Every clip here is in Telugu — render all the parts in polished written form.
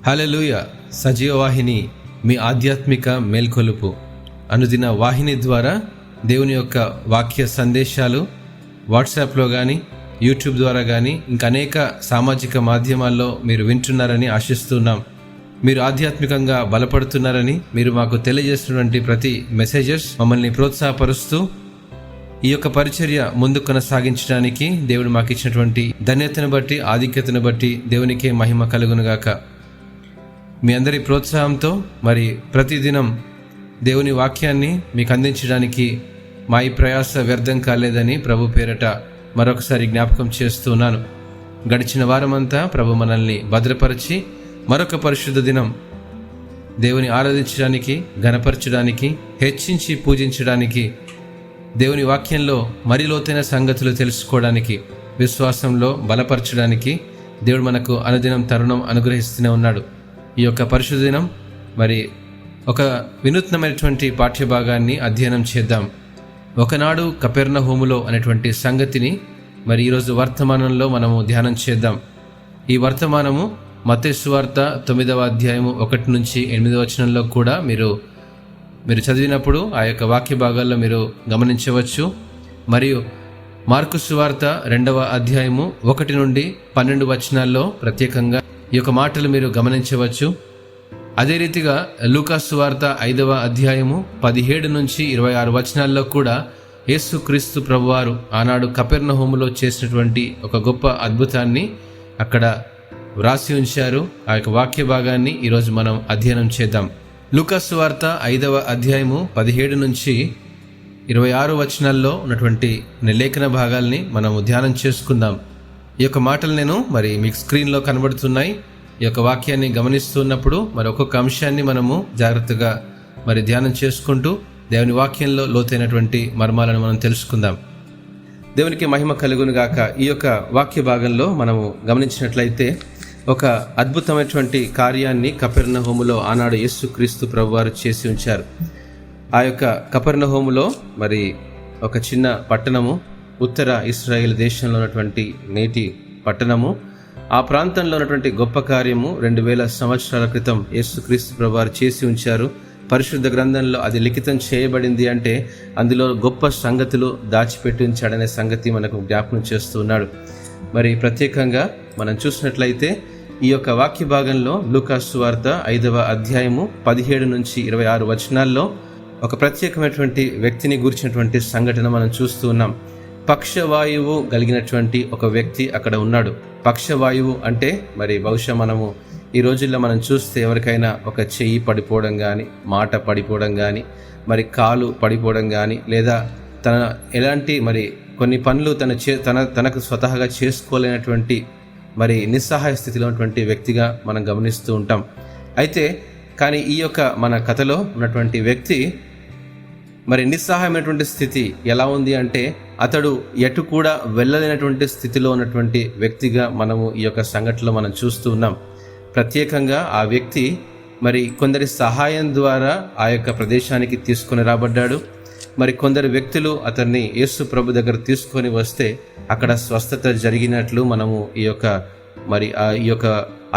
హల్లెలూయా. సజీవ వాహిని మీ ఆధ్యాత్మిక మేల్కొలుపు అనుదిన వాహిని ద్వారా దేవుని యొక్క వాక్య సందేశాలు వాట్సాప్లో కానీ యూట్యూబ్ ద్వారా కానీ ఇంకా అనేక సామాజిక మాధ్యమాల్లో మీరు వింటున్నారని ఆశిస్తున్నాం. మీరు ఆధ్యాత్మికంగా బలపడుతున్నారని మీరు మాకు తెలియజేస్తున్నటువంటి ప్రతి మెసేజెస్ మమ్మల్ని ప్రోత్సాహపరుస్తూ ఈ యొక్క పరిచర్య ముందు కొనసాగించడానికి దేవుడు మాకు ఇచ్చినటువంటి ధన్యతను బట్టి ఆధిక్యతను బట్టి దేవునికే మహిమ కలుగునుగాక. మీ అందరి ప్రోత్సాహంతో మరి ప్రతిదినం దేవుని వాక్యాన్ని మీకు అందించడానికి మా ఈ ప్రయాస వ్యర్థం కాలేదని ప్రభు పేరట మరొకసారి జ్ఞాపకం చేస్తున్నాను. గడిచిన వారమంతా ప్రభు మనల్ని భద్రపరిచి మరొక పరిశుద్ధ దినం దేవుని ఆరాధించడానికి, ఘనపరచడానికి, హెచ్చించి పూజించడానికి, దేవుని వాక్యంలో మరి లోతైన సంగతులు తెలుసుకోవడానికి, విశ్వాసంలో బలపరచడానికి దేవుడు మనకు అనుదినం తరుణం అనుగ్రహిస్తూనే ఉన్నాడు. ఈ యొక్క పరిశుద్ధ దినం మరి ఒక వినూత్నమైనటువంటి పాఠ్యభాగాన్ని అధ్యయనం చేద్దాం. ఒకనాడు కపెర్నహూములో అనేటువంటి సంగతిని మరి ఈరోజు వర్తమానంలో మనము ధ్యానం చేద్దాం. ఈ వర్తమానము మత్తయి సువార్త 9వ అధ్యాయము 1 నుంచి 8వ వచనంలో కూడా మీరు చదివినప్పుడు ఆ యొక్క వాక్య భాగాల్లో మీరు గమనించవచ్చు. మరియు మార్కు సువార్త 2వ అధ్యాయము 1 నుండి 12 వచనాల్లో ప్రత్యేకంగా ఈ యొక్క మాటలు మీరు గమనించవచ్చు. అదే రీతిగా లూకా సువార్త 5వ అధ్యాయము 17 నుంచి 26 వచనాల్లో కూడా యేసుక్రీస్తు ప్రభువారు ఆనాడు కపెర్నహూములో చేసినటువంటి ఒక గొప్ప అద్భుతాన్ని అక్కడ వ్రాసి ఉంచారు. ఆ యొక్క వాక్య భాగాన్ని ఈరోజు మనం అధ్యయనం చేద్దాం. లూకా సువార్త 5వ అధ్యాయము 17 నుంచి 26 వచనాల్లో ఉన్నటువంటి లేఖన భాగాల్ని మనము ధ్యానం చేసుకుందాం. ఈ యొక్క మాటలు నేను మరి మీకు స్క్రీన్లో కనబడుతున్నాయి. ఈ యొక్క వాక్యాన్ని గమనిస్తున్నప్పుడు మరి ఒక్కొక్క అంశాన్ని మనము జాగ్రత్తగా మరి ధ్యానం చేసుకుంటూ దేవుని వాక్యంలో లోతైనటువంటి మర్మాలను మనం తెలుసుకుందాం. దేవునికి మహిమ కలుగును గాక. ఈ యొక్క వాక్య భాగంలో మనము గమనించినట్లయితే ఒక అద్భుతమైనటువంటి కార్యాన్ని కపెర్నహూములో ఆనాడు యేసుక్రీస్తు ప్రభువారు చేసి ఉంచారు. ఆ యొక్క కపెర్నహూములో మరి ఒక చిన్న పట్టణము, ఉత్తర ఇశ్రాయేల్ దేశంలో ఉన్నటువంటి నేటి పట్టణము. ఆ ప్రాంతంలో ఉన్నటువంటి గొప్ప కార్యము 2000 సంవత్సరాల క్రితం యేసుక్రీస్తు ప్రభువారు చేసి ఉంచారు. పరిశుద్ధ గ్రంథంలో అది లిఖితం చేయబడింది అంటే అందులో గొప్ప సంగతులు దాచిపెట్టి ఉంచాడనే సంగతి మనకు జ్ఞాపకం చేస్తున్నాడు. మరి ప్రత్యేకంగా మనం చూసినట్లయితే ఈ యొక్క వాక్య భాగంలో లూకా సువార్త 5వ అధ్యాయము 17 నుంచి 26 వచనాల్లో ఒక ప్రత్యేకమైనటువంటి వ్యక్తిని గురించినటువంటి సంఘటన మనం చూస్తూ ఉన్నాం. పక్షవాయువు కలిగినటువంటి ఒక వ్యక్తి అక్కడ ఉన్నాడు. పక్షవాయువు అంటే మరి బహుశా మనము ఈ రోజుల్లో మనం చూస్తే ఎవరికైనా ఒక చెయ్యి పడిపోవడం కానీ, మాట పడిపోవడం కానీ, మరి కాలు పడిపోవడం కానీ, లేదా తన ఎలాంటి మరి కొన్ని పనులు తనకు స్వతహాగా చేసుకోలేనటువంటి మరి నిస్సహాయ స్థితిలో ఉన్నటువంటి వ్యక్తిగా మనం గమనిస్తూ ఉంటాం. అయితే కానీ ఈ యొక్క మన కథలో ఉన్నటువంటి వ్యక్తి మరి నిస్సహాయమైనటువంటి స్థితి ఎలా ఉంది అంటే అతడు ఎటు కూడా వెళ్ళలేనటువంటి స్థితిలో ఉన్నటువంటి వ్యక్తిగా మనము ఈ యొక్క సంఘటనలో మనం చూస్తూ ఉన్నాం. ప్రత్యేకంగా ఆ వ్యక్తి మరి కొందరి సహాయం ద్వారా ఆ యొక్క ప్రదేశానికి తీసుకొని రాబడ్డాడు. మరి కొందరు వ్యక్తులు అతన్ని యేసు ప్రభు దగ్గర తీసుకొని వస్తే అక్కడ స్వస్థత జరిగినట్లు మనము ఈ యొక్క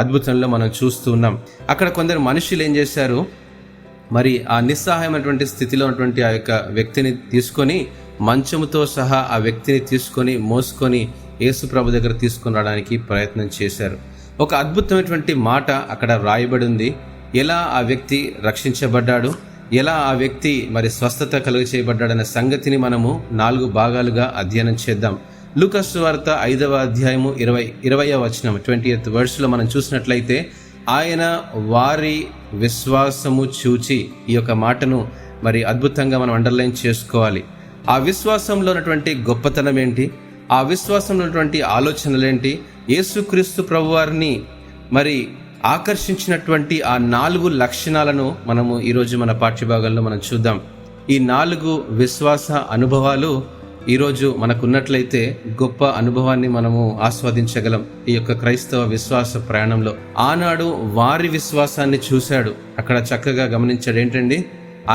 అద్భుతంలో మనం చూస్తూ ఉన్నాం. అక్కడ కొందరు మనుషులు ఏం చేశారు, మరి ఆ నిస్సహాయమైనటువంటి స్థితిలో ఉన్నటువంటి ఆ యొక్క వ్యక్తిని తీసుకొని మంచముతో సహా ఆ వ్యక్తిని తీసుకొని మోసుకొని యేసు ప్రభు దగ్గర తీసుకొని రావడానికి ప్రయత్నం చేశారు. ఒక అద్భుతమైనటువంటి మాట అక్కడ రాయబడి ఉంది. ఎలా ఆ వ్యక్తి రక్షించబడ్డాడు, ఎలా ఆ వ్యక్తి మరి స్వస్థత కలుగ చేయబడ్డాడనే సంగతిని మనము 4 భాగాలుగా అధ్యయనం చేద్దాం. లూకా సువార్త 5వ అధ్యాయము 20వ వచనం 20th వర్స్లో మనం చూసినట్లయితే ఆయన వారి విశ్వాసము చూచి, ఈ యొక్క మాటను మరి అద్భుతంగా మనం అండర్లైన్ చేసుకోవాలి. ఆ విశ్వాసంలో ఉన్నటువంటి గొప్పతనం ఏంటి, ఆ విశ్వాసంలో ఉన్నటువంటి ఆలోచనలేంటి, యేసుక్రీస్తు ప్రభువారిని మరి ఆకర్షించినటువంటి ఆ 4 లక్షణాలను మనము ఈరోజు మన పాఠ్యభాగంలో మనం చూద్దాం. ఈ 4 విశ్వాస అనుభవాలు ఈరోజు మనకున్నట్లయితే గొప్ప అనుభవాన్ని మనము ఆస్వాదించగలం ఈ యొక్క క్రైస్తవ విశ్వాస ప్రయాణంలో. ఆనాడు వారి విశ్వాసాన్ని చూశాడు. అక్కడ చక్కగా గమనించాడు ఏంటండి,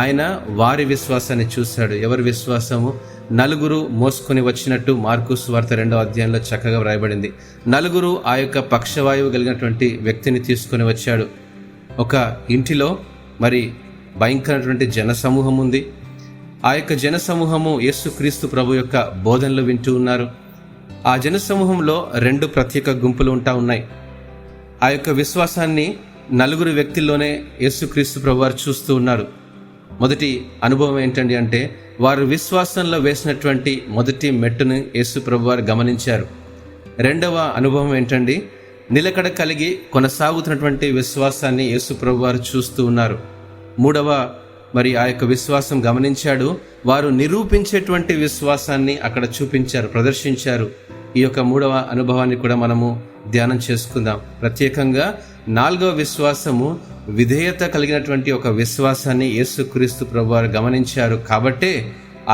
ఆయన వారి విశ్వాసాన్ని చూశాడు. ఎవరి విశ్వాసము? నలుగురు మోసుకొని వచ్చినట్టు మార్కు సువార్త 2వ అధ్యాయంలో చక్కగా వ్రాయబడింది. నలుగురు ఆ యొక్క పక్షవాయువు కలిగినటువంటి వ్యక్తిని తీసుకొని వచ్చాడు. ఒక ఇంటిలో మరి భయంకరమైనటువంటి జనసమూహం ఉంది. ఆ యొక్క జనసమూహము యేసుక్రీస్తు ప్రభు యొక్క బోధనలు వింటూ ఉన్నారు. ఆ జనసమూహంలో 2 ప్రత్యేక గుంపులు ఉన్నాయి. ఆ యొక్క విశ్వాసాన్ని నలుగురు వ్యక్తుల్లోనే యేసుక్రీస్తు ప్రభు వారు చూస్తూ ఉన్నారు. మొదటి అనుభవం ఏంటండి అంటే, వారు విశ్వాసంలో వేసినటువంటి మొదటి మెట్టును యేసు ప్రభు వారు గమనించారు. 2వ అనుభవం ఏంటండి, నిలకడ కలిగి కొనసాగుతున్నటువంటి విశ్వాసాన్ని యేసు ప్రభు వారు చూస్తూ ఉన్నారు. 3వ మరి ఆ యొక్క విశ్వాసం గమనించాడు. వారు నిరూపించేటువంటి విశ్వాసాన్ని అక్కడ చూపించారు, ప్రదర్శించారు. ఈ యొక్క 3వ అనుభవాన్ని కూడా మనము ధ్యానం చేసుకుందాం. ప్రత్యేకంగా 4వ విశ్వాసము విధేయత కలిగినటువంటి ఒక విశ్వాసాన్ని యేసుక్రీస్తు ప్రభువారు గమనించారు. కాబట్టే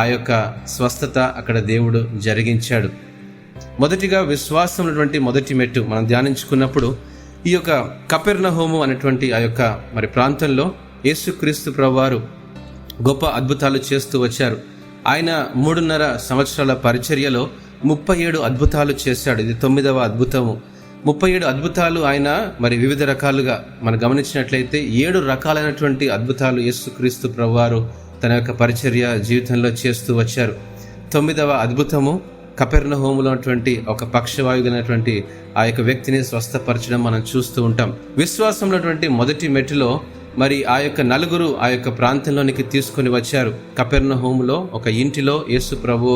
ఆ యొక్క స్వస్థత అక్కడ దేవుడు జరిగించాడు. మొదటిగా విశ్వాసం ఉన్నటువంటి మొదటి మెట్టు మనం ధ్యానించుకున్నప్పుడు, ఈ యొక్క కపెర్నహూము అనేటువంటి ఆ యొక్క మరి ప్రాంతంలో యేసుక్రీస్తు ప్రభువారు గొప్ప అద్భుతాలు చేస్తూ వచ్చారు. ఆయన 3.5 సంవత్సరాల పరిచర్యలో 37 అద్భుతాలు చేశాడు. ఇది 9వ అద్భుతము. 37 అద్భుతాలు ఆయన మరి వివిధ రకాలుగా మనం గమనించినట్లయితే 7 రకాలైనటువంటి అద్భుతాలు యేసుక్రీస్తు ప్రభువారు తన యొక్క పరిచర్య జీవితంలో చేస్తూ వచ్చారు. 9వ అద్భుతము కపెర్నహూములో ఉన్నటువంటి ఒక పక్షవాయువు అయినటువంటి ఆ యొక్క వ్యక్తిని స్వస్థపరచడం మనం చూస్తూ ఉంటాం. విశ్వాసంలో మొదటి మెట్టులో మరి ఆ యొక్క నలుగురు ఆ యొక్క ప్రాంతంలోనికి తీసుకొని వచ్చారు. కపెర్నహూములో ఒక ఇంటిలో యేసు ప్రభు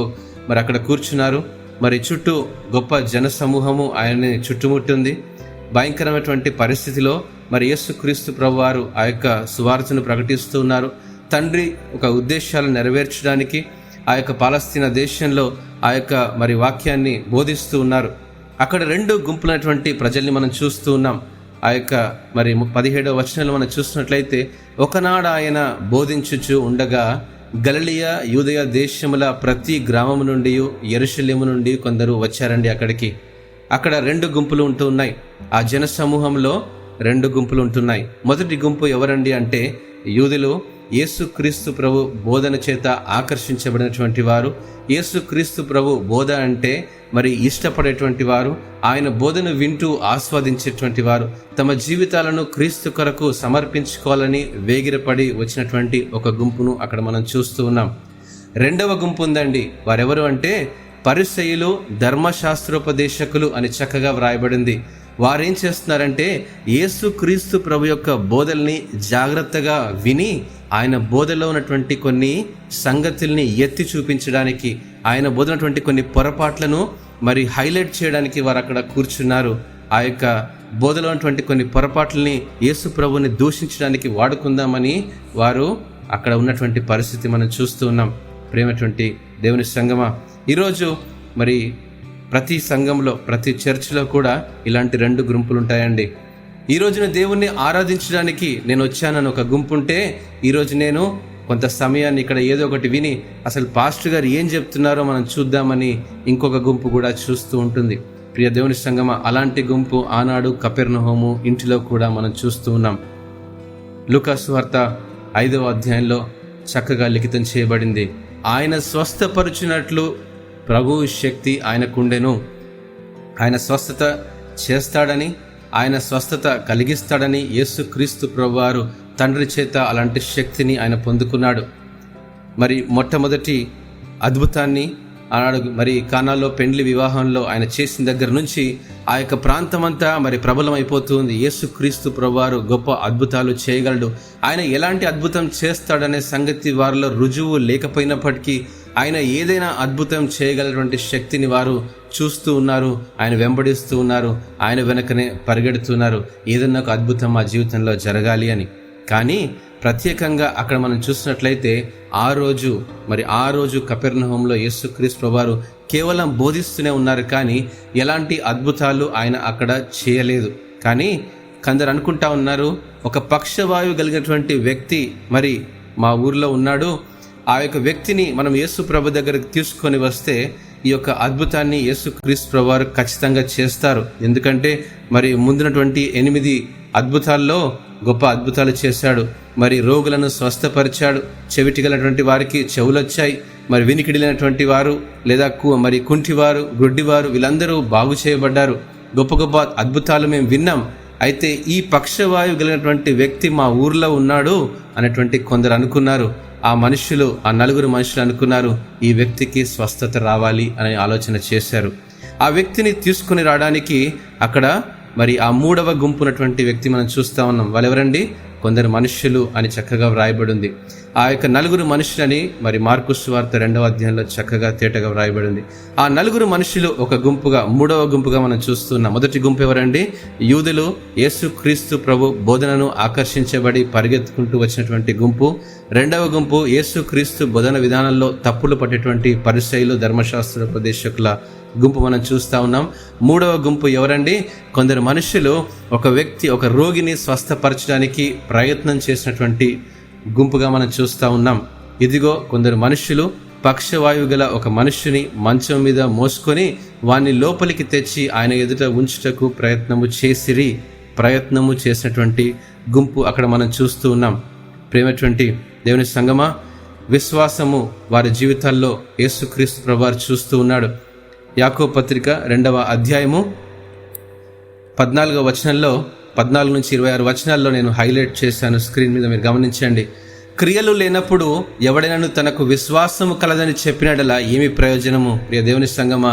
మరి అక్కడ కూర్చున్నారు. మరి చుట్టూ గొప్ప జన సమూహము ఆయన్ని చుట్టుముట్టింది. భయంకరమైనటువంటి పరిస్థితిలో మరి యేసుక్రీస్తు ప్రభు వారు ఆ యొక్క సువార్తను ప్రకటిస్తూ ఉన్నారు. తండ్రి ఒక ఉద్దేశాలు నెరవేర్చడానికి ఆ యొక్క పాలస్తీనా దేశంలో ఆ యొక్క మరి వాక్యాన్ని బోధిస్తూ ఉన్నారు. అక్కడ 2 గుంపులైనటువంటి ప్రజల్ని మనం చూస్తూ ఉన్నాం. ఆ యొక్క మరి 17వ వచనంలో మనం చూసినట్లయితే, ఒకనాడు ఆయన బోధించుచు ఉండగా గలిలయ యూదయ దేశముల ప్రతి గ్రామము నుండి యెరూషలేము నుండి కొందరు వచ్చారండి అక్కడికి. అక్కడ 2 గుంపులు ఉంటున్నాయి. ఆ జన సమూహంలో 2 గుంపులు ఉంటున్నాయి. మొదటి గుంపు ఎవరండి అంటే, యూదులు యేసుక్రీస్తు ప్రభు బోధన చేత ఆకర్షించబడినటువంటి వారు. యేసుక్రీస్తు ప్రభు బోధ అంటే మరి ఇష్టపడేటువంటి వారు, ఆయన బోధను వింటూ ఆస్వాదించేటువంటి వారు, తమ జీవితాలను క్రీస్తు కొరకు సమర్పించుకోవాలని వేగిరపడి వచ్చినటువంటి ఒక గుంపును అక్కడ మనం చూస్తూ ఉన్నాం. 2వ గుంపు ఉందండి. వారెవరు అంటే పరిసయ్యులు, ధర్మశాస్త్రోపదేశకులు అని చక్కగా వ్రాయబడింది. వారేం చేస్తున్నారంటే, యేసుక్రీస్తు ప్రభు యొక్క బోధల్ని జాగ్రత్తగా విని ఆయన బోధలో ఉన్నటువంటి కొన్ని సంగతుల్ని ఎత్తి చూపించడానికి, ఆయన బోధనటువంటి కొన్ని పొరపాట్లను మరి హైలైట్ చేయడానికి వారు అక్కడ కూర్చున్నారు. ఆ యొక్క బోధలో ఉన్నటువంటి కొన్ని పొరపాట్లని యేసు ప్రభుని దూషించడానికి వాడుకుందామని వారు అక్కడ ఉన్నటువంటి పరిస్థితి మనం చూస్తూ ఉన్నాం. ప్రేమటువంటి దేవుని సంగమా, ఈరోజు మరి ప్రతి సంఘంలో, ప్రతి చర్చిలో కూడా ఇలాంటి 2 గుంపులు ఉంటాయండి. ఈ రోజున దేవుణ్ణి ఆరాధించడానికి నేను వచ్చానని ఒక గుంపు ఉంటే, ఈరోజు నేను కొంత సమయాన్ని ఇక్కడ ఏదో ఒకటి విని అసలు పాస్టర్ గారు ఏం చెప్తున్నారో మనం చూద్దామని ఇంకొక గుంపు కూడా చూస్తూ ఉంటుంది. ప్రియ దేవుని సంగమా, అలాంటి గుంపు ఆనాడు కపెర్నహూము ఇంటిలో కూడా మనం చూస్తూ ఉన్నాం. లూకా సువార్త 5వ అధ్యాయంలో చక్కగా లిఖితం చేయబడింది. ఆయన స్వస్థపరుచినట్లు ప్రభువు శక్తి ఆయనకుండెను. ఆయన స్వస్థత చేస్తాడని, ఆయన స్వస్థత కలిగిస్తాడని యేసుక్రీస్తు ప్రభువారు తండ్రి చేత అలాంటి శక్తిని ఆయన పొందుకున్నాడు. మరి మొట్టమొదటి అద్భుతాన్ని ఆనాడు మరి కానాలో పెండ్లి వివాహంలో ఆయన చేసిన దగ్గర నుంచి ఆ యొక్క ప్రాంతమంతా మరి ప్రబలం అయిపోతుంది. యేసుక్రీస్తు ప్రభువారు గొప్ప అద్భుతాలు చేయగలడు, ఆయన ఎలాంటి అద్భుతం చేస్తాడనే సంగతి వారిలో రుజువు లేకపోయినప్పటికీ ఆయన ఏదైనా అద్భుతం చేయగలటువంటి శక్తిని వారు చూస్తూ ఉన్నారు, ఆయన వెంబడిస్తూ ఉన్నారు, ఆయన వెనకనే పరిగెడుతున్నారు, ఏదన్నా ఒక అద్భుతం మా జీవితంలో జరగాలి అని. కానీ ప్రత్యేకంగా అక్కడ మనం చూసినట్లయితే ఆ రోజు కపెర్నహూములో యేసుక్రీస్తు ప్రభువారు కేవలం బోధిస్తూనే ఉన్నారు, కానీ ఎలాంటి అద్భుతాలు ఆయన అక్కడ చేయలేదు. కానీ కొందరు అనుకుంటా ఉన్నారు, ఒక పక్షవాయువు కలిగినటువంటి వ్యక్తి మరి మా ఊర్లో ఉన్నాడు, ఆ యొక్క వ్యక్తిని మనం యేసు ప్రభు దగ్గరకు తీసుకొని వస్తే ఈ యొక్క అద్భుతాన్ని యేసుక్రీస్తు ప్రభువారు ఖచ్చితంగా చేస్తారు. ఎందుకంటే మరి ముందున్నటువంటి 8 అద్భుతాల్లో గొప్ప అద్భుతాలు చేశాడు. మరి రోగులను స్వస్థపరిచాడు, చెవిటిగలటువంటి వారికి చెవులొచ్చాయి, మరి వినికిడి లేనటువంటి వారు లేదా మరి కుంటివారు, గుడ్డివారు వీళ్ళందరూ బాగు చేయబడ్డారు. గొప్ప గొప్ప అద్భుతాలు మేము విన్నాం. అయితే ఈ పక్షవాయువు కలిగినటువంటి వ్యక్తి మా ఊర్లో ఉన్నాడు అనేటువంటి కొందరు అనుకున్నారు. ఆ నలుగురు మనుషులు అనుకున్నారు, ఈ వ్యక్తికి స్వస్థత రావాలి అనే ఆలోచన చేశారు. ఆ వ్యక్తిని తీసుకుని రావడానికి అక్కడ మరి ఆ మూడవ గుంపు ఉన్నటువంటి వ్యక్తి మనం చూస్తూ ఉన్నాం. వాళ్ళెవరండి? కొందరు మనుష్యులు అని చక్కగా వ్రాయబడి ఉంది. ఆ యొక్క నలుగురు మనుషులని మరి మార్కు సువార్త 2వ అధ్యాయంలో చక్కగా తేటగా వ్రాయబడింది. ఆ నలుగురు మనుషులు ఒక గుంపుగా, మూడవ గుంపుగా మనం చూస్తున్నాం. మొదటి గుంపు ఎవరండి? యూదులు, యేసుక్రీస్తు ప్రభు బోధనను ఆకర్షించబడి పరిగెత్తుకుంటూ వచ్చినటువంటి గుంపు. రెండవ గుంపు యేసుక్రీస్తు బోధన విధానంలో తప్పులు పట్టేటువంటి పరిసయ్యులు, ధర్మశాస్త్ర ఉపదేశకుల గుంపు మనం చూస్తూ ఉన్నాం. మూడవ గుంపు ఎవరండి? కొందరు మనుషులు ఒక రోగిని స్వస్థపరచడానికి ప్రయత్నం చేసినటువంటి గుంపుగా మనం చూస్తూ ఉన్నాం. ఇదిగో కొందరు మనుషులు పక్షవాయువు గల ఒక మనుష్యుని మంచం మీద మోసుకొని వాణ్ణి లోపలికి తెచ్చి ఆయన ఎదుట ఉంచుటకు ప్రయత్నము చేసినటువంటి గుంపు అక్కడ మనం చూస్తూ ఉన్నాం. ప్రేమటువంటి దేవుని సంగమా, విశ్వాసము వారి జీవితాల్లో యేసుక్రీస్తు ప్రభువారు చూస్తూ ఉన్నాడు. యాకోబు పత్రిక 2వ అధ్యాయము 14వ వచనంలో 14 నుంచి 26 వచనాల్లో నేను హైలైట్ చేశాను. స్క్రీన్ మీద మీరు గమనించండి. క్రియలు లేనప్పుడు ఎవడైనా తనకు విశ్వాసము కలదని చెప్పినడలా ఏమి ప్రయోజనము? ప్రియ దేవుని సంగమా,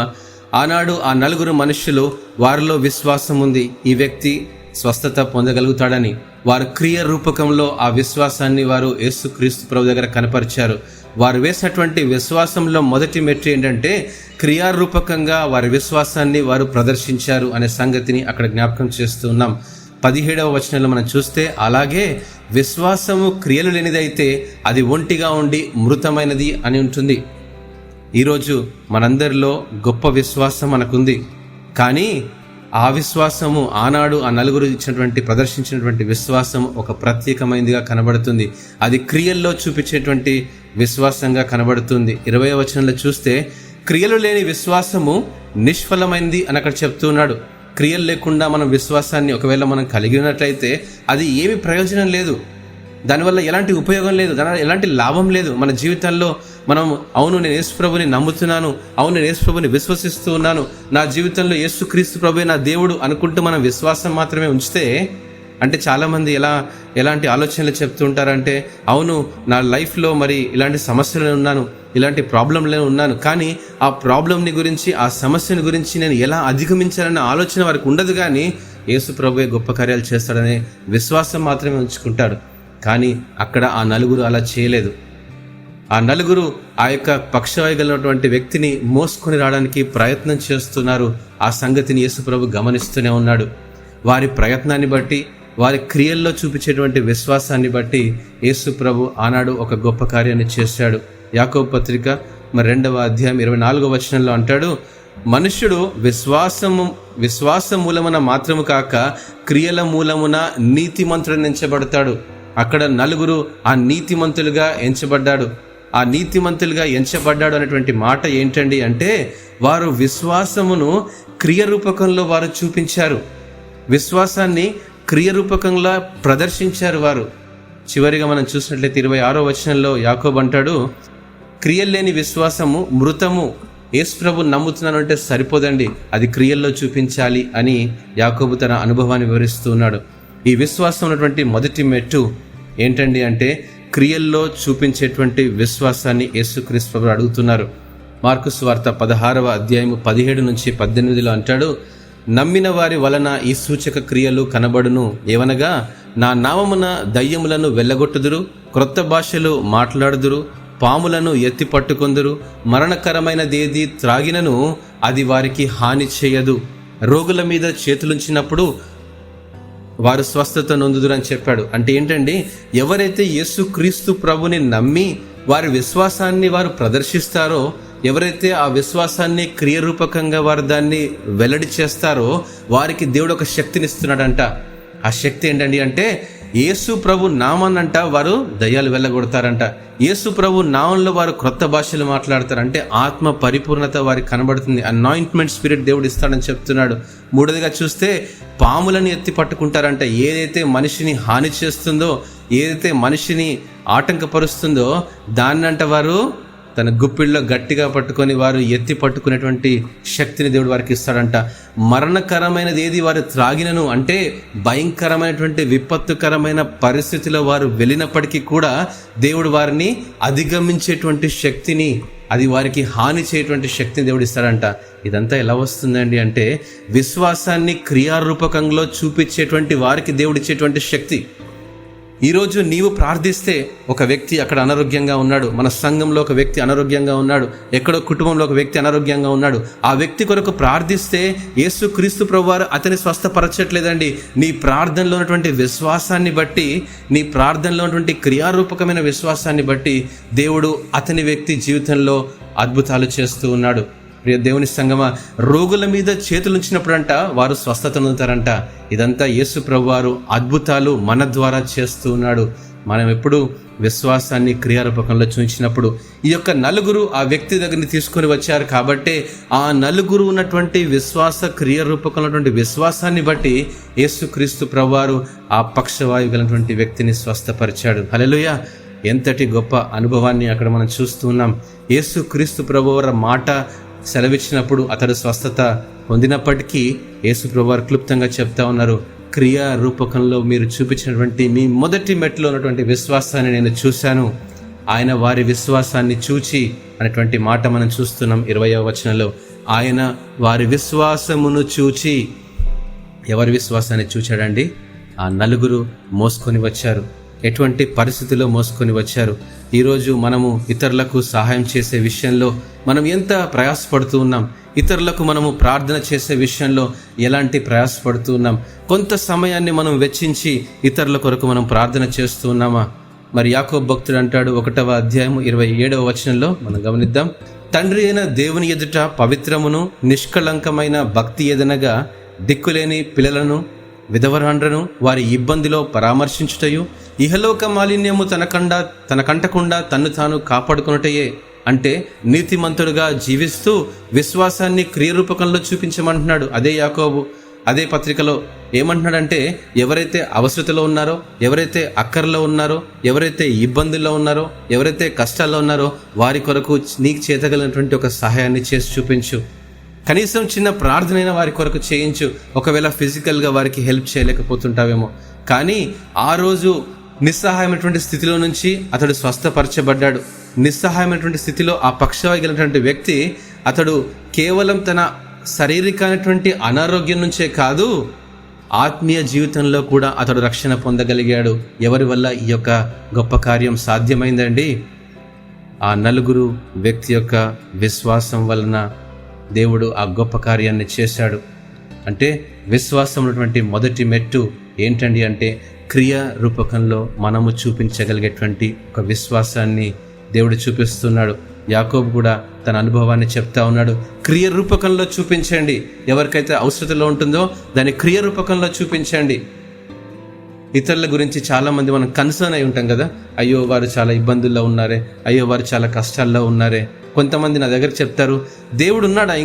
ఆనాడు ఆ నలుగురు మనుషులు వారిలో విశ్వాసం ఉంది, ఈ వ్యక్తి స్వస్థత పొందగలుగుతాడని. వారు క్రియ రూపకంలో ఆ విశ్వాసాన్ని వారు యేసుక్రీస్తు ప్రభు దగ్గర కనపరిచారు. వారు వేసినటువంటి విశ్వాసంలో మొదటి మెట్టు ఏంటంటే క్రియారూపకంగా వారి విశ్వాసాన్ని వారు ప్రదర్శించారు అనే సంగతిని అక్కడ జ్ఞాపకం చేస్తూ ఉన్నాం. 17వ వచనంలో మనం చూస్తే, అలాగే విశ్వాసము క్రియలు లేనిదైతే అది ఒంటిగా ఉండి మృతమైనది అని ఉంటుంది. ఈరోజు మనందరిలో గొప్ప విశ్వాసం మనకుంది, కానీ ఆ విశ్వాసము ఆనాడు ఆ నలుగురు ప్రదర్శించినటువంటి విశ్వాసం ఒక ప్రత్యేకమైనదిగా కనబడుతుంది. అది క్రియల్లో చూపించేటువంటి విశ్వాసంగా కనబడుతుంది. 20వ వచనంలో చూస్తే, క్రియలు లేని విశ్వాసము నిష్ఫలమైంది అని అక్కడ చెప్తున్నాడు. క్రియలు లేకుండా మనం విశ్వాసాన్ని ఒకవేళ మనం కలిగి ఉన్నట్లయితే అది ఏమి ప్రయోజనం లేదు, దానివల్ల ఎలాంటి ఉపయోగం లేదు, దానివల్ల ఎలాంటి లాభం లేదు. మన జీవితాల్లో మనం అవును నేను యేసు ప్రభుని నమ్ముతున్నాను, అవును నేను యేసు ప్రభుని విశ్వసిస్తూ ఉన్నాను, నా జీవితంలో యేసుక్రీస్తు ప్రభువే నా దేవుడు అనుకుంటూ మనం విశ్వాసం మాత్రమే ఉంచితే, అంటే చాలామంది ఎలాంటి ఆలోచనలు చెప్తూ ఉంటారంటే, అవును నా లైఫ్లో మరి ఇలాంటి సమస్యలు ఉన్నాను, ఇలాంటి ప్రాబ్లంలో ఉన్నాను, కానీ ఆ ప్రాబ్లంని గురించి, ఆ సమస్యని గురించి నేను ఎలా అధిగమించాలన్న ఆలోచన వారికి ఉండదు. కానీ యేసు ప్రభువే గొప్ప కార్యాలు చేస్తాడనే విశ్వాసం మాత్రమే ఉంచుకుంటాడు. కానీ అక్కడ ఆ నలుగురు అలా చేయలేదు. ఆ నలుగురు ఆ యొక్క పక్షవాయుగలైనటువంటి వ్యక్తిని మోసుకొని రావడానికి ప్రయత్నం చేస్తున్నారు. ఆ సంగతిని యేసు ప్రభు గమనిస్తూనే ఉన్నాడు. వారి ప్రయత్నాన్ని బట్టి, వారి క్రియల్లో చూపించేటువంటి విశ్వాసాన్ని బట్టి యేసు ప్రభు ఆనాడు ఒక గొప్ప కార్యాన్ని చేశాడు. యాకోబు పత్రిక 2వ అధ్యాయం 24వ వచనంలో అంటాడు, మనుష్యుడు విశ్వాస మూలమున మాత్రము కాక క్రియల మూలమున నీతిమంతుడు ఎంచబడతాడు. అక్కడ నలుగురు ఆ నీతిమంతులుగా ఎంచబడ్డాడు. ఆ నీతిమంతులుగా ఎంచబడ్డాడు అనేటువంటి మాట ఏంటండి అంటే, వారు విశ్వాసమును క్రియరూపకంలో వారు చూపించారు, విశ్వాసాన్ని క్రియరూపకంగా ప్రదర్శించారు వారు. చివరిగా మనం చూసినట్లయితే 26వ వచనంలో యాకోబు అంటాడు, క్రియలు లేని విశ్వాసము మృతము. యేసు ప్రభుని నమ్ముతున్నాను అంటే సరిపోదండి, అది క్రియల్లో చూపించాలి అని యాకోబు తన అనుభవాన్ని వివరిస్తూ ఉన్నాడు. ఈ విశ్వాసం ఉన్నటువంటి మొదటి మెట్టు ఏంటండి అంటే క్రియల్లో చూపించేటువంటి విశ్వాసాన్ని యేసుక్రీస్తు ప్రభువు అడుగుతున్నారు. మార్కు సువార్త 16వ అధ్యాయము 17 నుంచి 18లో అంటాడు, నమ్మిన వారి వలన ఈ సూచక క్రియలు కనబడును, ఏవనగా నా నామమున దయ్యములను వెళ్ళగొట్టుదురు, క్రొత్త భాషలు మాట్లాడుదురు, పాములను ఎత్తి పట్టుకొందురు, మరణకరమైనదేది త్రాగినను అది వారికి హాని చేయదు, రోగుల మీద చేతులుంచినప్పుడు వారు స్వస్థత నొందుదురు అని చెప్పాడు. అంటే ఏంటండి, ఎవరైతే యేసుక్రీస్తు ప్రభుని నమ్మి వారి విశ్వాసాన్ని వారు ప్రదర్శిస్తారో, ఎవరైతే ఆ విశ్వాసాన్ని క్రియరూపకంగా వారు దాన్ని వెల్లడి చేస్తారో వారికి దేవుడు ఒక శక్తిని ఇస్తున్నాడంట. ఆ శక్తి ఏంటండి అంటే యేసు ప్రభు నామాన్నంట వారు దయ్యాలు వెళ్ళగొడతారంట. యేసు ప్రభు నామంలో వారు క్రొత్త భాషలు మాట్లాడతారు. అంటే ఆత్మ పరిపూర్ణత వారికి కనబడుతుంది. అనాయింట్మెంట్ స్పిరిట్ దేవుడు ఇస్తాడని చెప్తున్నాడు. మూడోదిగా చూస్తే పాములను ఎత్తి పట్టుకుంటారంట. ఏదైతే మనిషిని హాని చేస్తుందో, ఏదైతే మనిషిని ఆటంకపరుస్తుందో దాన్నంట వారు తన గుప్పిళ్ళలో గట్టిగా పట్టుకొని వారు ఎత్తి పట్టుకునేటువంటి శక్తిని దేవుడు వారికి ఇస్తాడంట. మరణకరమైనది ఏది వారు త్రాగినను, అంటే భయంకరమైనటువంటి విపత్తుకరమైన పరిస్థితిలో వారు వెళ్ళినప్పటికీ కూడా దేవుడు వారిని అధిగమించేటువంటి శక్తిని, అది వారికి హాని చేయటువంటి శక్తిని దేవుడు ఇస్తాడంట. ఇదంతా ఎలా వస్తుందండి అంటే విశ్వాసాన్ని క్రియారూపకంలో చూపించేటువంటి వారికి దేవుడు ఇచ్చేటువంటి శక్తి. ఈరోజు నీవు ప్రార్థిస్తే ఒక వ్యక్తి అక్కడ అనారోగ్యంగా ఉన్నాడు, మన సంఘంలో ఒక వ్యక్తి అనారోగ్యంగా ఉన్నాడు, ఎక్కడో కుటుంబంలో ఒక వ్యక్తి అనారోగ్యంగా ఉన్నాడు. ఆ వ్యక్తి కొరకు ప్రార్థిస్తే యేసుక్రీస్తు ప్రభువారు అతని స్వస్థపరచట్లేదండి. నీ ప్రార్థనలో ఉన్నటువంటి విశ్వాసాన్ని బట్టి, నీ ప్రార్థనలో ఉన్నటువంటి క్రియారూపకమైన విశ్వాసాన్ని బట్టి దేవుడు అతని వ్యక్తి జీవితంలో అద్భుతాలు చేస్తూ ఉన్నాడు. ప్రియ దేవుని సంగమా, రోగుల మీద చేతులు ఉంచినప్పుడంట వారు స్వస్థత పొందుతారంట. ఇదంతా యేసు ప్రభువారు అద్భుతాలు మన ద్వారా చేస్తూ ఉన్నాడు. మనం ఎప్పుడు విశ్వాసాన్ని క్రియారూపకంలో చూపించినప్పుడు ఈ యొక్క నలుగురు ఆ వ్యక్తి దగ్గరికి తీసుకొని వచ్చారు కాబట్టి ఆ నలుగురు ఉన్నటువంటి విశ్వాస క్రియారూపకంలో ఉన్నటువంటి విశ్వాసాన్ని బట్టి యేసుక్రీస్తు ప్రభువారు ఆ పక్షవాయువు గలటువంటి వ్యక్తిని స్వస్థపరిచాడు. హల్లెలూయా! ఎంతటి గొప్ప అనుభవాన్ని అక్కడ మనం చూస్తూ ఉన్నాం. యేసుక్రీస్తు ప్రభువారి మాట సెలవిచ్చినప్పుడు అతడు స్వస్థత పొందినప్పటికీ యేసు ప్రభువారు క్లుప్తంగా చెప్తా ఉన్నారు, క్రియా రూపకంలో మీరు చూపించినటువంటి మీ మొదటి మెట్టులో ఉన్నటువంటి విశ్వాసాన్ని నేను చూశాను, ఆయన వారి విశ్వాసాన్ని చూచి అనేటువంటి మాట మనం చూస్తున్నాం. 20వ వచనంలో ఆయన వారి విశ్వాసమును చూచి, ఎవరి విశ్వాసాన్ని చూచాడండి? ఆ నలుగురు మోసుకొని వచ్చారు. ఎటువంటి పరిస్థితుల్లో మోసుకొని వచ్చారు. ఈరోజు మనము ఇతరులకు సహాయం చేసే విషయంలో మనం ఎంత ప్రయాసపడుతూ ఉన్నాం? ఇతరులకు మనము ప్రార్థన చేసే విషయంలో ఎలాంటి ప్రయాసపడుతూ ఉన్నాం? కొంత సమయాన్ని మనం వెచ్చించి ఇతరుల కొరకు మనం ప్రార్థన చేస్తూ ఉన్నామా? మరి యాకోబు భక్తుడు అంటాడు 1వ అధ్యాయము 27వ వచనంలో మనం గమనిద్దాం, తండ్రి అయిన దేవుని ఎదుట పవిత్రమును నిష్కళంకమైన భక్తి ఎదనగా దిక్కులేని పిల్లలను విధవరాండ్రను వారి ఇబ్బందిలో పరామర్శించుటయు ఇహలోక మాలిన్యము తనకంటకుండా తన్ను తాను కాపాడుకున్నటయే. అంటే నీతిమంతుడుగా జీవిస్తూ విశ్వాసాన్ని క్రియరూపకంలో చూపించమంటున్నాడు. అదే యాకోబు అదే పత్రికలో ఏమంటున్నాడంటే, ఎవరైతే అవసరతలో ఉన్నారో, ఎవరైతే అక్కర్లో ఉన్నారో, ఎవరైతే ఇబ్బందుల్లో ఉన్నారో, ఎవరైతే కష్టాల్లో ఉన్నారో వారి కొరకు నీకు చేతగలిగినటువంటి ఒక సహాయాన్ని చేసి చూపించు. కనీసం చిన్న ప్రార్థనైనా వారి కొరకు చేయించు. ఒకవేళ ఫిజికల్గా వారికి హెల్ప్ చేయలేకపోతుంటావేమో, కానీ ఆ రోజు నిస్సహాయమైనటువంటి స్థితిలో నుంచి అతడు స్వస్థపరచబడ్డాడు. నిస్సహాయమైనటువంటి స్థితిలో ఆ పక్షవాయుగలిగినటువంటి వ్యక్తి అతడు కేవలం తన శారీరకమైనటువంటి అనారోగ్యం నుంచే కాదు, ఆత్మీయ జీవితంలో కూడా అతడు రక్షణ పొందగలిగాడు. ఎవరి వల్ల ఈ యొక్క గొప్ప కార్యం సాధ్యమైందండి? ఆ నలుగురు వ్యక్తి యొక్క విశ్వాసం వలన దేవుడు ఆ గొప్ప కార్యాన్ని చేశాడు. అంటే విశ్వాసం ఉన్నటువంటి మొదటి మెట్టు ఏంటండి అంటే క్రియా రూపకంలో మనము చూపించగలిగేటువంటి ఒక విశ్వాసాన్ని దేవుడు చూపిస్తున్నాడు. యాకోబు కూడా తన అనుభవాన్ని చెప్తా ఉన్నాడు. క్రియ రూపకంలో చూపించండి. ఎవరికైతే అవసరతలో ఉంటుందో దాన్ని క్రియ రూపకంలో చూపించండి. ఇతరుల గురించి చాలామంది మనం కన్సర్న్ అయి ఉంటాం కదా, అయ్యో వారు చాలా ఇబ్బందుల్లో ఉన్నారే, అయ్యో వారు చాలా కష్టాల్లో ఉన్నారే. కొంతమంది నా దగ్గర చెప్తారు, దేవుడు ఉన్నాడా?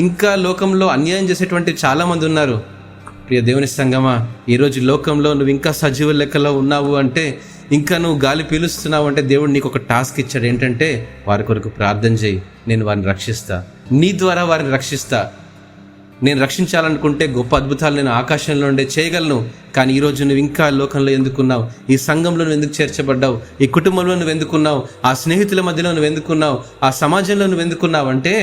ఇంకా లోకంలో అన్యాయం చేసేటువంటి చాలామంది ఉన్నారు. ప్రియ దేవుని సంగమా, ఈరోజు లోకంలో నువ్వు ఇంకా సజీవ లెక్కలో ఉన్నావు అంటే, ఇంకా నువ్వు గాలి పీలుస్తున్నావు అంటే దేవుడు నీకు ఒక టాస్క్ ఇచ్చాడు. ఏంటంటే వారి కొరకు ప్రార్థన చేయి, నేను వారిని రక్షిస్తా, నీ ద్వారా వారిని రక్షిస్తా. నేను రక్షించాలనుకుంటే గొప్ప అద్భుతాలు నేను ఆకాశంలో ఉండే చేయగలను. కానీ ఈరోజు నువ్వు ఇంకా లోకంలో ఎందుకున్నావు? ఈ సంఘంలో నువ్వు ఎందుకు చేర్చబడ్డావు? ఈ కుటుంబంలో నువ్వు ఎందుకున్నావు? ఆ స్నేహితుల మధ్యలో నువ్వు ఎందుకున్నావు? ఆ సమాజంలో నువ్వు ఎందుకున్నావు అంటే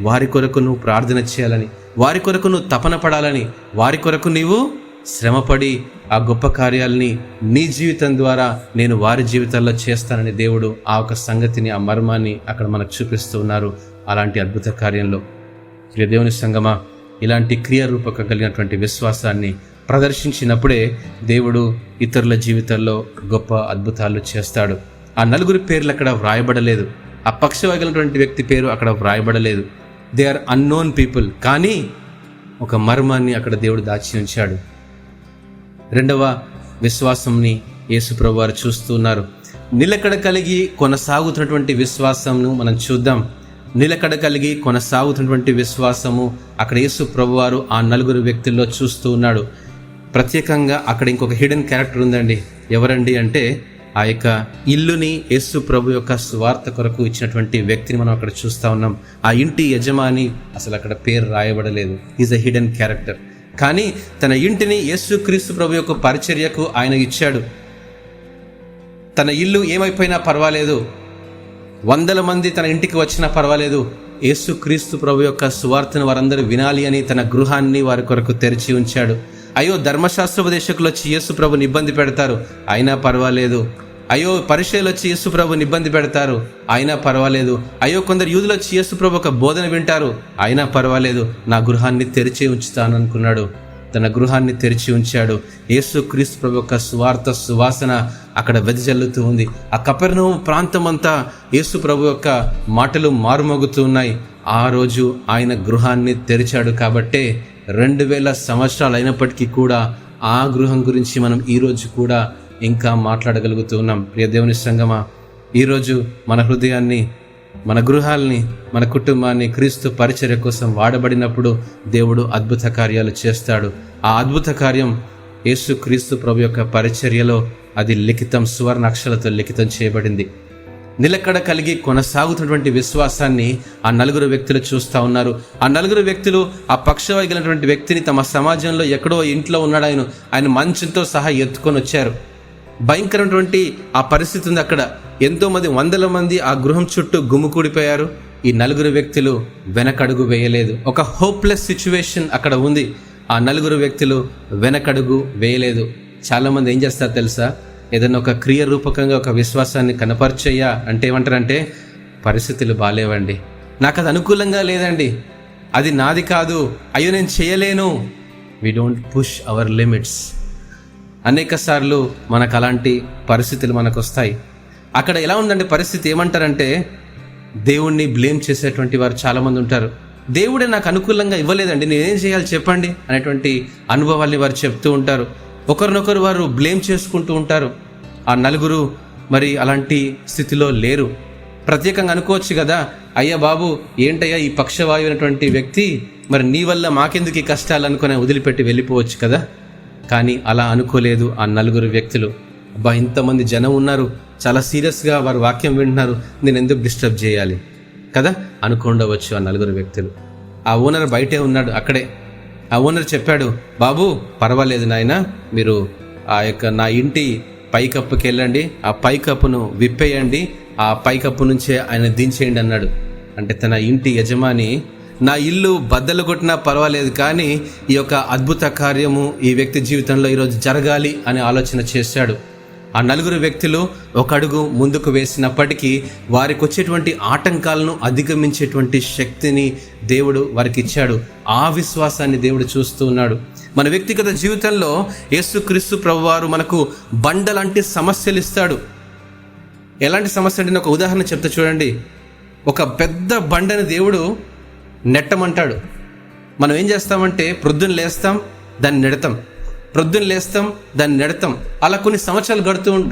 వారి కొరకు నువ్వు ప్రార్థన చేయాలని, వారి కొరకు నువ్వు తపన పడాలని, వారి కొరకు నీవు శ్రమపడి ఆ గొప్ప కార్యాలని నీ జీవితం ద్వారా నేను వారి జీవితాల్లో చేస్తానని దేవుడు ఆ ఒక సంగతిని, ఆ మర్మాన్ని అక్కడ మనకు చూపిస్తూ ఉన్నారు. అలాంటి అద్భుత కార్యంలో ప్రియ దేవుని సంగమా, ఇలాంటి క్రియారూపక కలిగినటువంటి విశ్వాసాన్ని ప్రదర్శించినప్పుడే దేవుడు ఇతరుల జీవితాల్లో గొప్ప అద్భుతాలు చేస్తాడు. ఆ నలుగురి పేర్లు అక్కడ వ్రాయబడలేదు, ఆ పక్షవాగినటువంటి వ్యక్తి పేరు అక్కడ వ్రాయబడలేదు. They are unknown people. కానీ ఒక మర్మాన్ని అక్కడ దేవుడు దాచి ఉంచాడు. రెండవ విశ్వాసంని యేసు ప్రభువారు చూస్తున్నారు. నిలకడ కలిగి కొనసాగుతున్నటువంటి విశ్వాసంను మనం చూద్దాం. నిలకడ కలిగి కొనసాగుతున్నటువంటి విశ్వాసము అక్కడ యేసు ప్రభువారు ఆ నలుగురు వ్యక్తుల్లో చూస్తూ ఉన్నాడు. ప్రత్యేకంగా అక్కడ ఇంకొక హిడెన్ క్యారెక్టర్ ఉందండి. ఎవరండి అంటే ఆ యొక్క ఇల్లుని యేసు ప్రభు యొక్క సువార్త కొరకు ఇచ్చినటువంటి వ్యక్తిని మనం అక్కడ చూస్తూ ఉన్నాం. ఆ ఇంటి యజమాని అసలు అక్కడ పేరు రాయబడలేదు. Is a hidden character. కానీ తన ఇంటిని యేసుక్రీస్తు ప్రభు యొక్క పరిచర్యకు ఆయన ఇచ్చాడు. తన ఇల్లు ఏమైపోయినా పర్వాలేదు, 100 మంది తన ఇంటికి వచ్చినా పర్వాలేదు, యేసుక్రీస్తు ప్రభు యొక్క సువార్తను వారందరూ వినాలి అని తన గృహాన్ని వారి కొరకు తెరిచి ఉంచాడు. అయ్యో, ధర్మశాస్త్రోపదేశకులు వచ్చి యేసు ప్రభుని ఇబ్బంది పెడతారు, అయినా పర్వాలేదు. అయ్యో, పరిచయులు వచ్చి యేసు ప్రభుని ఇబ్బంది పెడతారు, అయినా పర్వాలేదు. అయ్యో, కొందరు యూదులు వచ్చి యేసు ప్రభు ఒక బోధన వింటారు, అయినా పర్వాలేదు, నా గృహాన్ని తెరిచి ఉంచుతాను అనుకున్నాడు. తన గృహాన్ని తెరిచి ఉంచాడు. యేసుక్రీస్తు ప్రభు యొక్క సువార్త సువాసన అక్కడ వెదజల్లుతూ ఉంది. ఆ కపెర్నహూము ప్రాంతం అంతా యేసు ప్రభు యొక్క మాటలు మారుమోగుతూ ఉన్నాయి. ఆ రోజు ఆయన గృహాన్ని తెరిచాడు. కాబట్టే 2000 సంవత్సరాలు అయినప్పటికీ కూడా ఆ గృహం గురించి మనం ఈరోజు కూడా ఇంకా మాట్లాడగలుగుతూ ఉన్నాం. ప్రియ దేవుని సంగమా, ఈరోజు మన హృదయాన్ని, మన గృహాల్ని, మన కుటుంబాన్ని క్రీస్తు పరిచర్య కోసం వాడబడినప్పుడు దేవుడు అద్భుత కార్యాలు చేస్తాడు. ఆ అద్భుత కార్యం యేసు క్రీస్తు ప్రభు యొక్క పరిచర్యలో అది లిఖితం, సువర్ణ అక్షరాలతో లిఖితం చేయబడింది. నిలకడ కలిగి కొనసాగుతున్నటువంటి విశ్వాసాన్ని ఆ నలుగురు వ్యక్తులు చూస్తూ ఉన్నారు. ఆ నలుగురు వ్యక్తులు ఆ పక్షవాయుగలైనటువంటి వ్యక్తిని తమ సమాజంలో ఎక్కడో ఇంట్లో ఉన్నాడు, ఆయన మంచంతో సహా ఎత్తుకొని వచ్చారు. భయంకరమైనటువంటి ఆ పరిస్థితి ఉంది. అక్కడ ఎంతోమంది, 100 మంది ఆ గృహం చుట్టూ గుమ్ముకూడిపోయారు. ఈ నలుగురు వ్యక్తులు వెనకడుగు వేయలేదు. ఒక హోప్లెస్ సిచ్యువేషన్ అక్కడ ఉంది. ఆ నలుగురు వ్యక్తులు వెనకడుగు వేయలేదు. చాలామంది ఏం చేస్తారు తెలుసా? ఏదైనా ఒక క్రియ రూపకంగా ఒక విశ్వాసాన్ని కనపరిచయ్యా అంటే ఏమంటారంటే, పరిస్థితులు బాలేవండి, నాకు అది అనుకూలంగా లేదండి, అది నాది కాదు, అయ్యో నేను చేయలేను. We don't push our limits. అనేక సార్లు మనకు అలాంటి పరిస్థితులు మనకు వస్తాయి. అక్కడ ఎలా ఉందంటే పరిస్థితి, ఏమంటారంటే దేవుణ్ణి బ్లేమ్ చేసేటువంటి వారు చాలామంది ఉంటారు. దేవుడే నాకు అనుకూలంగా ఇవ్వలేదండి, నేనేం చేయాలి చెప్పండి అనేటువంటి అనుభవాల్ని వారు చెప్తూ ఉంటారు. ఒకరినొకరు వారు బ్లేమ్ చేసుకుంటూ ఉంటారు. ఆ నలుగురు మరి అలాంటి స్థితిలో లేరు. ప్రత్యేకంగా అనుకోవచ్చు కదా, అయ్యా బాబు ఏంటయ్యా ఈ పక్షవాయు అయినటువంటి వ్యక్తి, మరి నీ వల్ల మాకెందుకు ఈ కష్టాలు అనుకుని వదిలిపెట్టి వెళ్ళిపోవచ్చు కదా. కానీ అలా అనుకోలేదు ఆ నలుగురు వ్యక్తులు. అబ్బా, ఇంతమంది జనం ఉన్నారు, చాలా సీరియస్గా వారు వాక్యం వింటున్నారు, నేను ఎందుకు డిస్టర్బ్ చేయాలి కదా అనుకుండవచ్చు ఆ నలుగురు వ్యక్తులు. ఆ ఓనర్ బయటే ఉన్నాడు అక్కడే. ఆ ఓనర్ చెప్పాడు, బాబు పర్వాలేదు నాయన, మీరు ఆ యొక్క నా ఇంటి పైకప్పుకి వెళ్ళండి, ఆ పైకప్పును విప్పేయండి, ఆ పైకప్పు నుంచే ఆయన దించేయండి అన్నాడు. అంటే తన ఇంటి యజమాని, నా ఇల్లు బద్దలు కొట్టినా పర్వాలేదు, కానీ ఈ యొక్క అద్భుత కార్యము ఈ వ్యక్తి జీవితంలో ఈరోజు జరగాలి అని ఆలోచన చేశాడు. ఆ నలుగురు వ్యక్తులు ఒక అడుగు ముందుకు వేసినప్పటికీ వారికి వచ్చేటువంటి ఆటంకాలను అధిగమించేటువంటి శక్తిని దేవుడు వారికి ఇచ్చాడు. ఆ విశ్వాసాన్ని దేవుడు చూస్తూ ఉన్నాడు. మన వ్యక్తిగత జీవితంలో యేసుక్రీస్తు ప్రభువారు మనకు బండలాంటి సమస్యలు ఇస్తాడు. ఎలాంటి సమస్య అంటే, ఒక ఉదాహరణ చెప్తా చూడండి. ఒక పెద్ద బండని దేవుడు నెట్టమంటాడు. మనం ఏం చేస్తామంటే ప్రొద్దున లేస్తాం, దాన్ని నెడతాం, ప్రొద్దున లేస్తాం, దాన్ని నెడతాం. అలా కొన్ని సంవత్సరాలు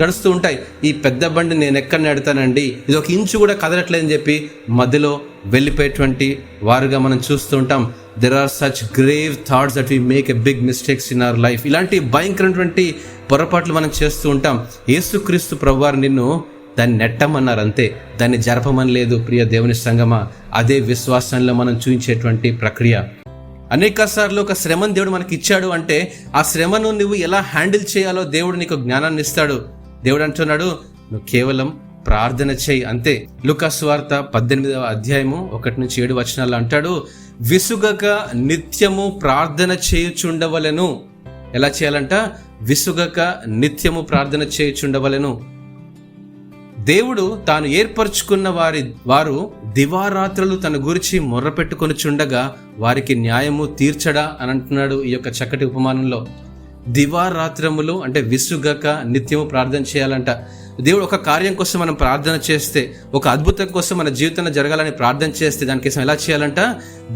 గడుస్తూ ఉంటాయి. ఈ పెద్ద బండి నేను ఎక్కడ నెడతానండి, ఇది 1 ఇంచు కూడా కదలట్లేదని చెప్పి మధ్యలో వెళ్ళిపోయేటువంటి వారుగా మనం చూస్తూ ఉంటాం. There are such grave thoughts that we make a big mistakes in our life. ఇలాంటి భయంకరమైనటువంటి పొరపాట్లు మనం చేస్తూ ఉంటాం. యేసుక్రీస్తు ప్రభువారు నిన్ను దాన్ని నెట్టమన్నారు, అంతే, దాన్ని జరపమని లేదు. ప్రియ దేవుని సంగమా, అదే విశ్వాసంలో మనం చూపించేటువంటి ప్రక్రియ. అనేక సార్లు ఒక శ్రమను దేవుడు మనకి ఇచ్చాడు అంటే ఆ శ్రమను నువ్వు ఎలా హ్యాండిల్ చేయాలో దేవుడు నీకు జ్ఞానాన్ని ఇస్తాడు. దేవుడు అంటున్నాడు, నువ్వు కేవలం ప్రార్థన చేయి, అంతే. లూకా సువార్త 18వ అధ్యాయము 1-7 వచనాల్లో అంటాడు, విసుగక నిత్యము ప్రార్థన చేయుచుండవలెను. ఎలా చేయాలంట? విసుగక నిత్యము ప్రార్థన చేయుచుండవలెను. దేవుడు తాను ఏర్పరచుకున్న వారు దివారాత్రులు తన గురించి మొర్రపెట్టుకొని చుండగా వారికి న్యాయము తీర్చడా అని అంటున్నాడు ఈ యొక్క చక్కటి ఉపమానంలో. దివారాత్రములు అంటే విసుగక నిత్యము ప్రార్థన చేయాలంట. దేవుడు ఒక కార్యం కోసం మనం ప్రార్థన చేస్తే, ఒక అద్భుతం కోసం మన జీవితంలో జరగాలని ప్రార్థన చేస్తే దానికోసం ఎలా చేయాలంట?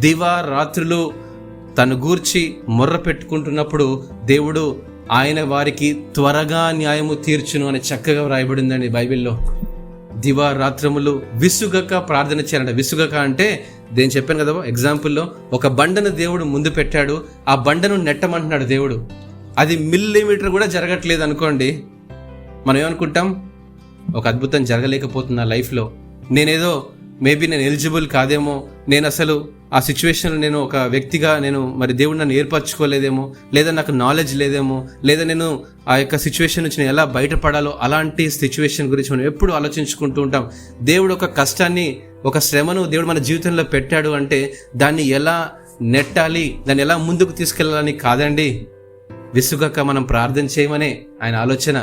దివారాత్రులు తను గూర్చి మొర్ర పెట్టుకుంటున్నప్పుడు దేవుడు ఆయన వారికి త్వరగా న్యాయము తీర్చును అని చక్కగా వ్రాయబడిందండి బైబిల్లో. దివారాత్రములు విసుగక ప్రార్థన చేయాలంట. విసుగక అంటే నేను చెప్పాను కదా ఎగ్జాంపుల్లో, ఒక బండను దేవుడు ముందు పెట్టాడు, ఆ బండను నెట్టమంటున్నాడు దేవుడు. అది మిల్లీమీటర్ కూడా జరగట్లేదు అనుకోండి, మనం ఏమనుకుంటాం, ఒక అద్భుతం జరగలేకపోతున్నా లైఫ్లో, నేనేదో మేబీ నేను ఎలిజిబుల్ కాదేమో, నేను అసలు ఆ సిచ్యువేషన్లో నేను ఒక వ్యక్తిగా మరి దేవుడు నన్ను ఏర్పరచుకోలేదేమో, లేదా నాకు నాలెడ్జ్ లేదేమో, లేదా నేను ఆ యొక్క సిచ్యువేషన్ నుంచి నేను ఎలా బయటపడాలో, అలాంటి సిచ్యువేషన్ గురించి మనం ఎప్పుడు ఆలోచించుకుంటూ ఉంటాం. దేవుడు ఒక కష్టాన్ని, ఒక శ్రమను దేవుడు మన జీవితంలో పెట్టాడు అంటే దాన్ని ఎలా నెట్టాలి, దాన్ని ఎలా ముందుకు తీసుకెళ్ళాలని కాదండి, విసుగక మనం ప్రార్థన చేయమనే ఆయన ఆలోచన.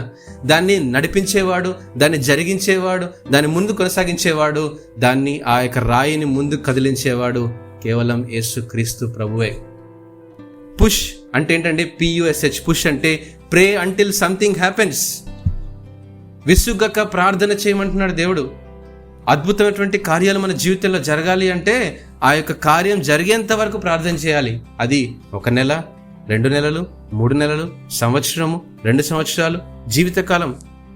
దాన్ని నడిపించేవాడు, దాన్ని జరిగించేవాడు, దాన్ని ముందు కొనసాగించేవాడు, దాన్ని ఆ యొక్క రాయిని ముందు కదిలించేవాడు కేవలం యేసుక్రీస్తు ప్రభువే. పుష్ అంటే ఏంటంటే PUSH, పుష్ అంటే ప్రే అంటిల్ సంథింగ్ హ్యాపెన్స్. విసుగక ప్రార్థన చేయమంటున్నాడు దేవుడు. అద్భుతమైనటువంటి కార్యాలు మన జీవితంలో జరగాలి అంటే ఆ యొక్క కార్యం జరిగేంత వరకు ప్రార్థన చేయాలి. అది 1 నెల, 2 నెలలు, 3 నెలలు, సంవత్సరము, 2 సంవత్సరాలు, జీవితకాలం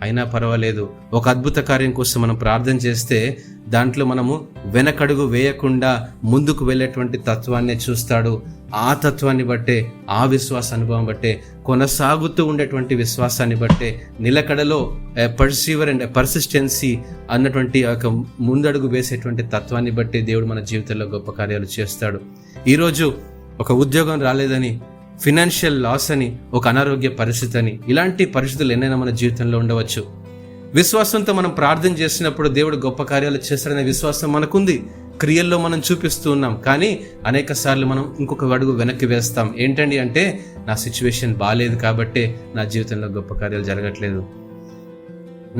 అయినా పర్వాలేదు. ఒక అద్భుత కార్యం కోసం మనం ప్రార్థన చేస్తే దాంట్లో మనము వెనకడుగు వేయకుండా ముందుకు వెళ్ళేటువంటి తత్వాన్ని చూస్తాడు. ఆ తత్వాన్ని బట్టే, ఆ విశ్వాస అనుభవం బట్టే, కొనసాగుతూ ఉండేటువంటి విశ్వాసాన్ని బట్టే, నిలకడలో పర్సీవర్ అండ్ పర్సిస్టెన్సీ అన్నటువంటి ఒక ముందడుగు వేసేటువంటి తత్వాన్ని బట్టి దేవుడు మన జీవితంలో గొప్ప కార్యాలు చేస్తాడు. ఈరోజు ఒక ఉద్యోగం రాలేదని, ఫినాన్షియల్ లాస్ అని, ఒక అనారోగ్య పరిస్థితి అని, ఇలాంటి పరిస్థితులు ఎన్నైనా మన జీవితంలో ఉండవచ్చు. విశ్వాసంతో మనం ప్రార్థన చేసినప్పుడు దేవుడు గొప్ప కార్యాలు చేస్తాడనే విశ్వాసం మనకుంది, క్రియల్లో మనం చూపిస్తూ ఉన్నాం. కానీ అనేక సార్లు మనం ఇంకొక అడుగు వెనక్కి వేస్తాం. ఏంటండి అంటే, నా సిచ్యువేషన్ బాగాలేదు కాబట్టే నా జీవితంలో గొప్ప కార్యాలు జరగట్లేదు,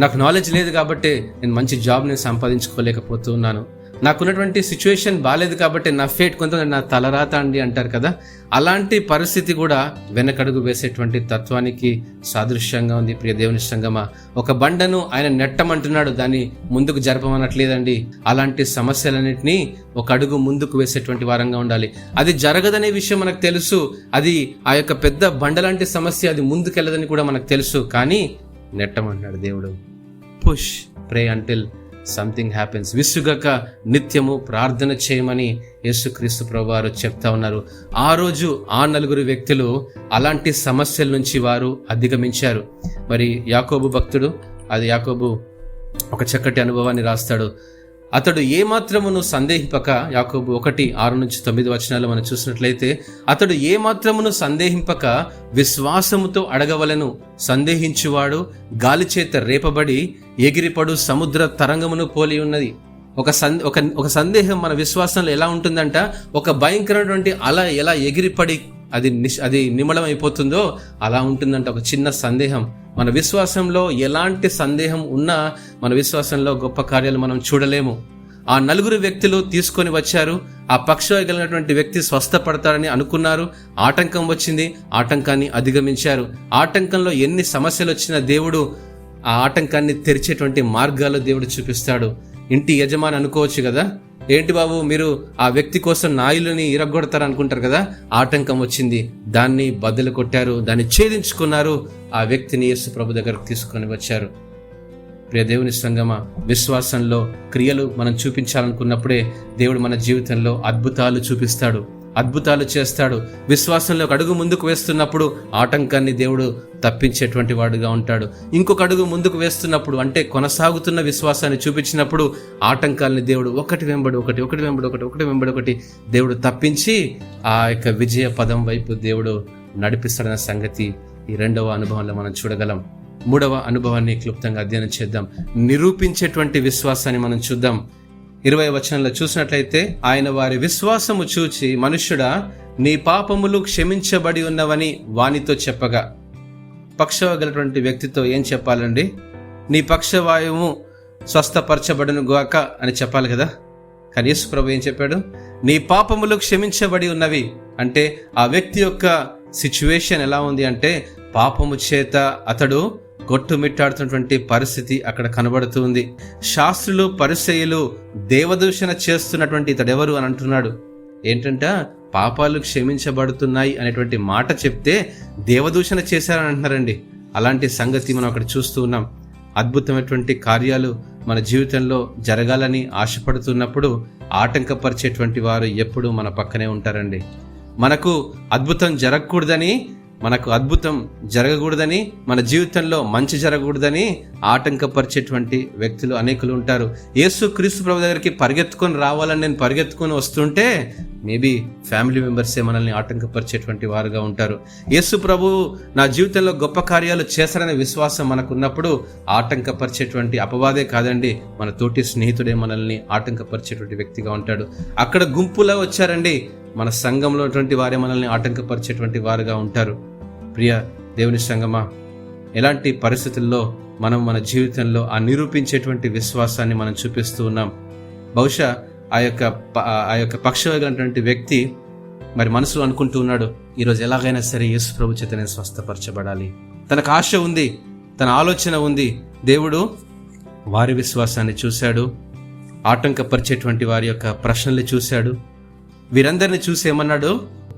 నాకు నాలెడ్జ్ లేదు కాబట్టే నేను మంచి జాబ్ నేను సంపాదించుకోలేకపోతూ ఉన్నాను, నాకున్నటువంటి సిచ్యువేషన్ బాగాలేదు కాబట్టి నా ఫేట్ కొంత నా తలరాత అండి అంటారు కదా. అలాంటి పరిస్థితి కూడా వెనకడుగు వేసేటువంటి తత్వానికి సాదృశ్యంగా ఉంది. ప్రియ దేవుని సంగమా, ఒక బండను ఆయన నెట్టమంటున్నాడు, దాన్ని ముందుకు జరపమనట్లేదండి. అలాంటి సమస్యలన్నింటినీ ఒక అడుగు ముందుకు వేసేటువంటి వారంగా ఉండాలి. అది జరగదనే విషయం మనకు తెలుసు, అది ఆ యొక్క పెద్ద బండలాంటి సమస్య, అది ముందుకెళ్ళదని కూడా మనకు తెలుసు. కానీ నెట్టమంటున్నాడు దేవుడు. పుష్, ప్రే అంటిల్ సంథింగ్ హ్యాపెన్స్. విసుగక నిత్యము ప్రార్థన చేయమని యేసుక్రీస్తు ప్రభువారు చెప్తా ఉన్నారు. ఆ రోజు ఆ 4 వ్యక్తులు అలాంటి సమస్యల నుంచి వారు అధిగమించారు. మరి యాకోబు భక్తుడు, అది యాకోబు ఒక చక్కటి అనుభవాన్ని రాస్తాడు. అతడు ఏమాత్రమును సందేహింపక, యాకోబు 1:6-9 మనం చూసినట్లయితే, అతడు ఏమాత్రమును సందేహింపక విశ్వాసముతో అడగవలను. సందేహించువాడు గాలి చేత రేపబడి ఎగిరిపడు సముద్ర తరంగమును పోలి ఉన్నది. ఒక సందేహం మన విశ్వాసంలో ఎలా ఉంటుందంట, ఒక భయంకరమైనటువంటి అల ఎలా ఎగిరిపడి అది నిమడం అయిపోతుందో అలా ఉంటుందంట ఒక చిన్న సందేహం. మన విశ్వాసంలో ఎలాంటి సందేహం ఉన్నా మన విశ్వాసంలో గొప్ప కార్యాలు మనం చూడలేము. ఆ 4 వ్యక్తులు తీసుకొని వచ్చారు. ఆ పక్షవాయు కలిగినటువంటి వ్యక్తి స్వస్థపడతారని అనుకున్నారు. ఆటంకం వచ్చింది, ఆటంకాన్ని అధిగమించారు. ఆటంకంలో ఎన్ని సమస్యలు వచ్చినా దేవుడు ఆ ఆటంకాన్ని తెరిచేటువంటి మార్గాలు దేవుడు చూపిస్తాడు. ఇంటి యజమాని అనుకోవచ్చు కదా, ఏంటి బాబు మీరు ఆ వ్యక్తి కోసం నాయులని ఇరగొడతారు అనుకుంటారు కదా. ఆటంకం వచ్చింది, దాన్ని బద్దలు కొట్టారు, దాన్ని ఛేదించుకున్నారు, ఆ వ్యక్తిని యేసు ప్రభు దగ్గరకు తీసుకొని వచ్చారు. ప్రియ దేవుని సంగమా, విశ్వాసంలో క్రియలు మనం చూపించాలనుకున్నప్పుడే దేవుడు మన జీవితంలో అద్భుతాలు చూపిస్తాడు, అద్భుతాలు చేస్తాడు. విశ్వాసంలో ఒక అడుగు ముందుకు వేస్తున్నప్పుడు ఆటంకాన్ని దేవుడు తప్పించేటువంటి వాడుగా ఉంటాడు. ఇంకొక అడుగు ముందుకు వేస్తున్నప్పుడు, అంటే కొనసాగుతున్న విశ్వాసాన్ని చూపించినప్పుడు ఆటంకాలని దేవుడు ఒకటి వెంబడి ఒకటి దేవుడు తప్పించి ఆ యొక్క విజయ పదం వైపు దేవుడు నడిపిస్తాడన్న సంగతి ఈ 2వ అనుభవంలో మనం చూడగలం. 3వ అనుభవాన్ని క్లుప్తంగా అధ్యయనం చేద్దాం. నిరూపించేటువంటి విశ్వాసాన్ని మనం చూద్దాం. 20వ వచనంలో చూసినట్లయితే, ఆయన వారి విశ్వాసము చూచి, మనుష్యుడా నీ పాపములు క్షమించబడి ఉన్నవని వానితో చెప్పగా. పక్షవాయుగలటువంటి వ్యక్తితో ఏం చెప్పాలండి? నీ పక్షవాయువు స్వస్థపరచబడును గాక అని చెప్పాలి కదా. కానీ యేసు ప్రభు ఏం చెప్పాడు? నీ పాపములు క్షమించబడి ఉన్నవి. అంటే ఆ వ్యక్తి యొక్క సిచ్యువేషన్ ఎలా ఉంది అంటే, పాపము చేత అతడు కొట్టుమిట్టాడుతున్నటువంటి పరిస్థితి అక్కడ కనబడుతుంది. శాస్త్రులు పరిసయ్యులు దేవదూషణ చేస్తున్నటువంటి ఇతడెవరు అని అంటున్నాడు. ఏంటంట? పాపాలు క్షమించబడుతున్నాయి అనేటువంటి మాట చెప్తే దేవదూషణ చేశారని అంటున్నారండి. అలాంటి సంగతి మనం అక్కడ చూస్తూ ఉన్నాం. అద్భుతమైనటువంటి కార్యాలు మన జీవితంలో జరగాలని ఆశపడుతున్నప్పుడు ఆటంకపరిచేటువంటి వారు ఎప్పుడూ మన పక్కనే ఉంటారండి. మనకు అద్భుతం జరగకూడదని, మన జీవితంలో మంచి జరగకూడదని ఆటంకపరిచేటువంటి వ్యక్తులు అనేకులు ఉంటారు. యేసు క్రీస్తు ప్రభు దగ్గరికి పరిగెత్తుకొని రావాలని నేను పరిగెత్తుకొని వస్తుంటే మేబీ ఫ్యామిలీ మెంబర్సే మనల్ని ఆటంకపరిచేటువంటి వారుగా ఉంటారు. యేసు ప్రభు నా జీవితంలో గొప్ప కార్యాలు చేశారనే విశ్వాసం మనకున్నప్పుడు ఆటంకపరిచేటువంటి అపవాదే కాదండి, మన తోటి స్నేహితుడే మనల్ని ఆటంకపరిచేటువంటి వ్యక్తిగా ఉంటాడు. అక్కడ గుంపులో వచ్చారండి, మన సంఘంలో ఉన్నటువంటి వారే మనల్ని ఆటంకపరిచేటువంటి వారుగా ఉంటారు. ప్రియ దేవుని సంగమా, ఎలాంటి పరిస్థితుల్లో మనం మన జీవితంలో ఆ నిరూపించేటువంటి విశ్వాసాన్ని మనం చూపిస్తూ ఉన్నాం. బహుశా ఆ యొక్క పక్షమైనటువంటి వ్యక్తి మరి మనసులో అనుకుంటూ ఉన్నాడు, ఈరోజు ఎలాగైనా సరే యేసు ప్రభు చేత నేను స్వస్థపరచబడాలి. తనకు ఆశ ఉంది, తన ఆలోచన ఉంది. దేవుడు వారి విశ్వాసాన్ని చూశాడు, ఆటంకపరిచేటువంటి వారి యొక్క ప్రశ్నలు చూశాడు. వీరందరిని చూసి ఏమన్నాడు,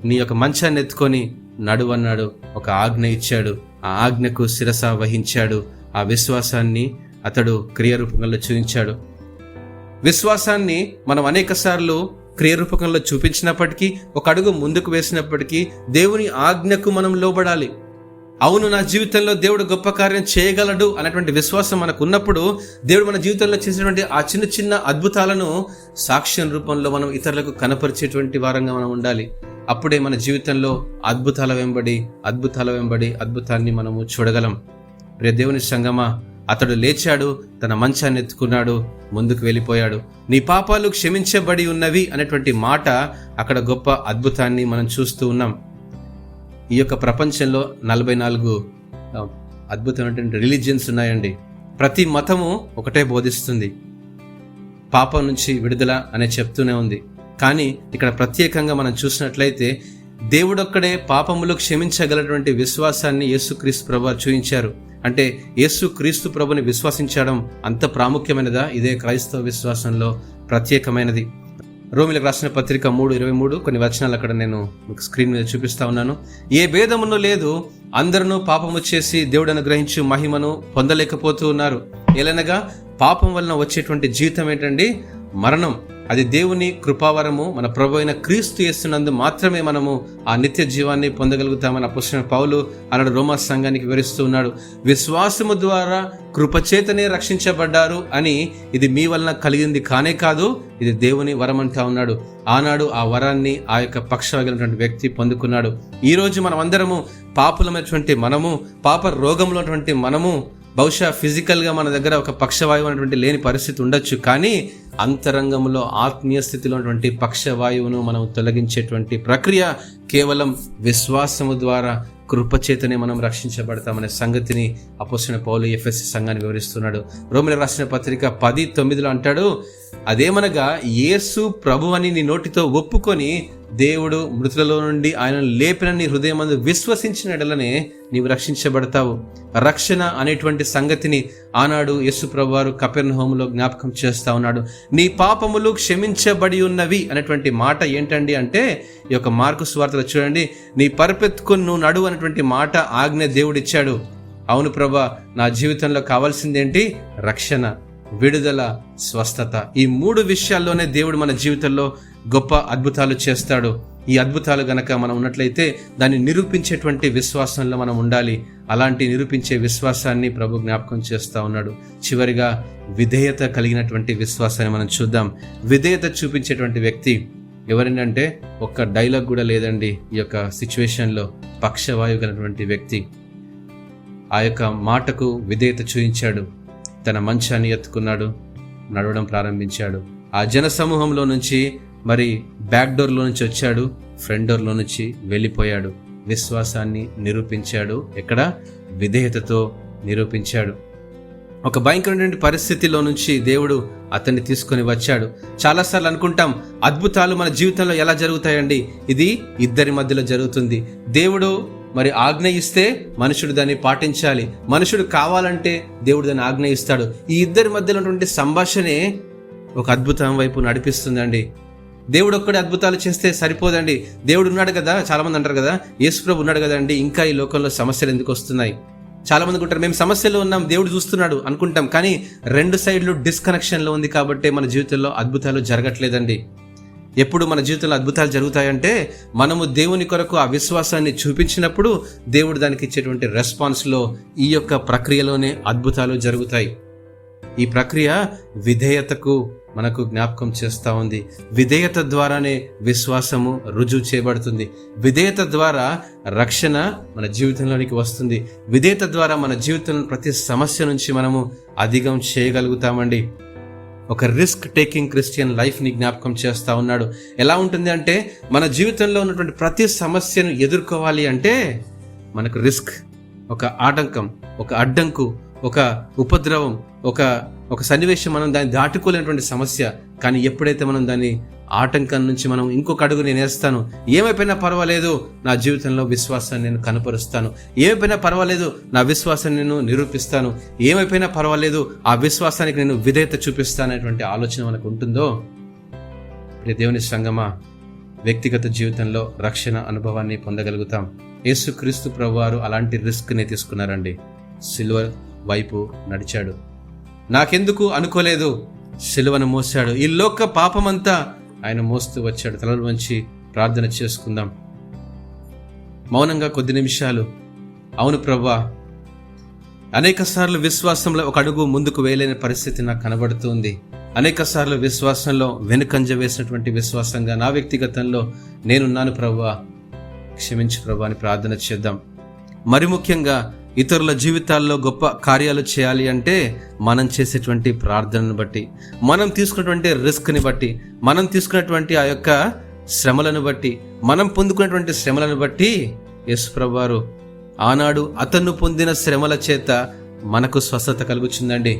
నీ యొక్క మంచాన్ని ఎత్తుకొని నడువన్నాడు. ఒక ఆజ్ఞ ఇచ్చాడు, ఆ ఆజ్ఞకు శిరస వహించాడు. ఆ విశ్వాసాన్ని అతడు క్రియారూపంలో చూపించాడు. విశ్వాసాన్ని మనం అనేక సార్లు క్రియారూపకంలో చూపించినప్పటికీ, ఒక అడుగు ముందుకు వేసినప్పటికీ దేవుని ఆజ్ఞకు మనం లోబడాలి. అవును, నా జీవితంలో దేవుడు గొప్ప కార్యం చేయగలడు అనేటువంటి విశ్వాసం మనకు ఉన్నప్పుడు దేవుడు మన జీవితంలో చేసినటువంటి ఆ చిన్న చిన్న అద్భుతాలను సాక్ష్యం రూపంలో మనం ఇతరులకు కనపరిచేటువంటి వారంగా మనం ఉండాలి. అప్పుడే మన జీవితంలో అద్భుతాల వెంబడి అద్భుతాన్ని మనము చూడగలం. ప్రియ దేవుని సంగమా, అతడు లేచాడు, తన మంచాన్ని ఎత్తుకున్నాడు, ముందుకు వెళ్ళిపోయాడు. నీ పాపాలు క్షమించబడి ఉన్నవి అనేటువంటి మాట అక్కడ గొప్ప అద్భుతాన్ని మనం చూస్తూ ఉన్నాం. ఈ యొక్క ప్రపంచంలో 44 అద్భుతమైనటువంటి రిలీజియన్స్ ఉన్నాయండి. ప్రతి మతము ఒకటే బోధిస్తుంది, పాపం నుంచి విడుదల అనే చెప్తూనే ఉంది. కానీ ఇక్కడ ప్రత్యేకంగా మనం చూసినట్లయితే దేవుడొక్కడే పాపములు క్షమించగలటువంటి విశ్వాసాన్ని యేసుక్రీస్తు ప్రభు చూపించారు. అంటే యేసుక్రీస్తు ప్రభుని విశ్వసించడం అంత ప్రాముఖ్యమైనదా? ఇదే క్రైస్తవ విశ్వాసంలో ప్రత్యేకమైనది. రోమిలకు రాసిన పత్రిక 3:23 కొన్ని వచనాలు అక్కడ నేను స్క్రీన్ మీద చూపిస్తా ఉన్నాను. ఏ భేదమును లేదు, అందరూ పాపము చేసి దేవుడు అనుగ్రహించు మహిమను పొందలేకపోతూ ఉన్నారు. ఎలనగా పాపం వలన వచ్చేటువంటి జీవితం ఏంటండి? మరణం. అది దేవుని కృపావరము. మన ప్రభు అయిన క్రీస్తు యేసునందు మాత్రమే మనము ఆ నిత్య జీవాన్ని పొందగలుగుతామని అపోస్తలుడైన పౌలు అన్నాడు, రోమా సంఘానికి వివరిస్తూ ఉన్నాడు. విశ్వాసము ద్వారా కృపచేతనే రక్షించబడ్డారు అని, ఇది మీ వలన కలిగింది కానే కాదు, ఇది దేవుని వరం అంటా ఉన్నాడు. ఆనాడు ఆ వరాన్ని ఆ యొక్క పక్షమైనటువంటి వ్యక్తి పొందుకున్నాడు. ఈ రోజు మనం అందరము పాపులమైనటువంటి మనము, పాప రోగంలో ఉన్నటువంటి మనము, బహుశా ఫిజికల్గా మన దగ్గర ఒక పక్షవాయువు అనేటువంటి లేని పరిస్థితి ఉండొచ్చు, కానీ అంతరంగంలో ఆత్మీయ స్థితిలో ఉన్నటువంటి పక్షవాయువును మనం తొలగించేటువంటి ప్రక్రియ కేవలం విశ్వాసము ద్వారా కృపచేతనే మనం రక్షించబడతామనే సంగతిని అపోస్తలుడైన పౌలు ఎఫెసీ సంఘానికి వివరిస్తున్నాడు. రోమీయులకు రాసిన పత్రిక 10:9 అంటాడు, అదేమనగా యేసు ప్రభు అని నీ నోటితో ఒప్పుకొని దేవుడు మృతులలో నుండి ఆయనను లేపిన నీ హృదయమందు విశ్వసించిన ఎడలనే నీవు రక్షించబడతావు. రక్షణ అనేటువంటి సంగతిని ఆనాడు యేసు ప్రభు వారు కపెర్నహూములో జ్ఞాపకం చేస్తా ఉన్నాడు. నీ పాపములు క్షమించబడి ఉన్నవి అనేటువంటి మాట ఏంటండి అంటే, ఈ యొక్క మార్కు సువార్తలో చూడండి, నీ పరుపెత్తుకొని నువ్వు నడువు అనేటువంటి మాట ఆజ్ఞ దేవుడిచ్చాడు. అవును ప్రభా, నా జీవితంలో కావాల్సిందేంటి? రక్షణ, విడుదల, స్వస్థత. ఈ 3 విషయాల్లోనే దేవుడు మన జీవితంలో గొప్ప అద్భుతాలు చేస్తాడు. ఈ అద్భుతాలు గనక మనం ఉన్నట్లయితే దాన్ని నిరూపించేటువంటి విశ్వాసంలో మనం ఉండాలి. అలాంటి నిరూపించే విశ్వాసాన్ని ప్రభు జ్ఞాపకం చేస్తా ఉన్నాడు. చివరిగా విధేయత కలిగినటువంటి విశ్వాసాన్ని మనం చూద్దాం. విధేయత చూపించేటువంటి వ్యక్తి ఎవరినంటే, ఒక్క డైలాగ్ కూడా లేదండి ఈ యొక్క సిచ్యువేషన్లో. పక్షవాయువు కలిగినటువంటి వ్యక్తి ఆ యొక్క మాటకు విధేయత చూపించాడు. తన మంచాన్ని ఎత్తుకున్నాడు, నడవడం ప్రారంభించాడు. ఆ జన సమూహంలో నుంచి మరి బ్యాక్ డోర్లో నుంచి వచ్చాడు, ఫ్రంట్ డోర్లో నుంచి వెళ్ళిపోయాడు. విశ్వాసాన్ని నిరూపించాడు. ఎక్కడ? విధేయతతో నిరూపించాడు. ఒక భయంకరమైన పరిస్థితిలో నుంచి దేవుడు అతన్ని తీసుకొని వచ్చాడు. చాలాసార్లు అనుకుంటాం, అద్భుతాలు మన జీవితంలో ఎలా జరుగుతాయండి? ఇది ఇద్దరి మధ్యలో జరుగుతుంది. దేవుడు మరి ఆజ్ఞ ఇస్తే మనుషుడు దాన్ని పాటించాలి. మనుషుడు కావాలంటే దేవుడు దాన్ని ఆజ్ఞ ఇస్తాడు. ఈ ఇద్దరి మధ్యలో ఉన్నటువంటి సంభాషణే ఒక అద్భుతం వైపు నడిపిస్తుందండి. దేవుడు ఒక్కడే అద్భుతాలు చేస్తే సరిపోదండి. దేవుడు ఉన్నాడు కదా, చాలా మంది అంటారు కదా, యేసుప్రభు ఉన్నాడు కదండి, ఇంకా ఈ లోకంలో సమస్యలు ఎందుకు వస్తున్నాయి? చాలా మంది అనుకుంటారు మేము సమస్యలో ఉన్నాం, దేవుడు చూస్తున్నాడు అనుకుంటాం. కానీ రెండు సైడ్లు డిస్కనెక్షన్లో ఉంది కాబట్టి మన జీవితంలో అద్భుతాలు జరగట్లేదండి. ఎప్పుడు మన జీవితంలో అద్భుతాలు జరుగుతాయంటే మనము దేవుని కొరకు ఆ విశ్వాసాన్ని చూపించినప్పుడు దేవుడు దానికి ఇచ్చేటువంటి రెస్పాన్స్లో ఈ యొక్క ప్రక్రియలోనే అద్భుతాలు జరుగుతాయి. ఈ ప్రక్రియ విధేయతకు మనకు జ్ఞాపకం చేస్తూ ఉంది. విధేయత ద్వారానే విశ్వాసము రుజువు చేయబడుతుంది. విధేయత ద్వారా రక్షణ మన జీవితంలోనికి వస్తుంది. విధేయత ద్వారా మన జీవితంలో ప్రతి సమస్య నుంచి మనము అధిగం చేయగలుగుతామండి. ఒక రిస్క్ టేకింగ్ క్రిస్టియన్ లైఫ్ని జ్ఞాపకం చేస్తూ ఉన్నాడు. ఎలా ఉంటుంది అంటే మన జీవితంలో ఉన్నటువంటి ప్రతి సమస్యను ఎదుర్కోవాలి అంటే మనకు రిస్క్, ఒక ఆటంకం, ఒక అడ్డంకు, ఒక ఉపద్రవం, ఒక సన్నివేశం, మనం దాన్ని దాటుకోలేనటువంటి సమస్య. కానీ ఎప్పుడైతే మనం దాన్ని ఆటంకం నుంచి మనం ఇంకొక అడుగు నేను వేస్తాను, ఏమైపోయినా పర్వాలేదు నా జీవితంలో విశ్వాసాన్ని నేను కనపరుస్తాను, ఏమైపోయినా పర్వాలేదు నా విశ్వాసాన్ని నేను నిరూపిస్తాను, ఏమైపోయినా పర్వాలేదు ఆ విశ్వాసానికి నేను విధేయత చూపిస్తాను అనేటువంటి ఆలోచన మనకు ఉంటుందో, దేవుని సంగమా, వ్యక్తిగత జీవితంలో రక్షణ అనుభవాన్ని పొందగలుగుతాం. యేసుక్రీస్తు ప్రభువారు అలాంటి రిస్క్ని తీసుకున్నారండి. సిలువ వైపు నడిచాడు. నాకెందుకు అనుకోలేదు, సిలువను మోసాడు. ఈ లోక పాపమంతా ఆయన మోస్తూ వచ్చాడు. తలలు వంచి ప్రార్థన చేసుకుందాం మౌనంగా కొద్ది నిమిషాలు. అవును ప్రభువా, అనేక సార్లు విశ్వాసంలో ఒక అడుగు ముందుకు వేయలేని పరిస్థితి నాకు కనబడుతుంది. అనేక సార్లు విశ్వాసంలో వెనుకంజ వేసినటువంటి విశ్వాసంగా నా వ్యక్తిగతంలో నేనున్నాను ప్రభువా, క్షమించు ప్రభువా అని ప్రార్థన చేద్దాం. మరి ముఖ్యంగా ఇతరుల జీవితాల్లో గొప్ప కార్యాలు చేయాలి అంటే మనం చేసేటువంటి ప్రార్థనను బట్టి, మనం తీసుకున్నటువంటి రిస్క్ని బట్టి, మనం తీసుకున్నటువంటి ఆ యొక్క శ్రమలను బట్టి, మనం పొందుకున్నటువంటి శ్రమలను బట్టి యేసు ప్రభువారు ఆనాడు అతను పొందిన శ్రమల చేత మనకు స్వస్థత కలుగుతుందండి.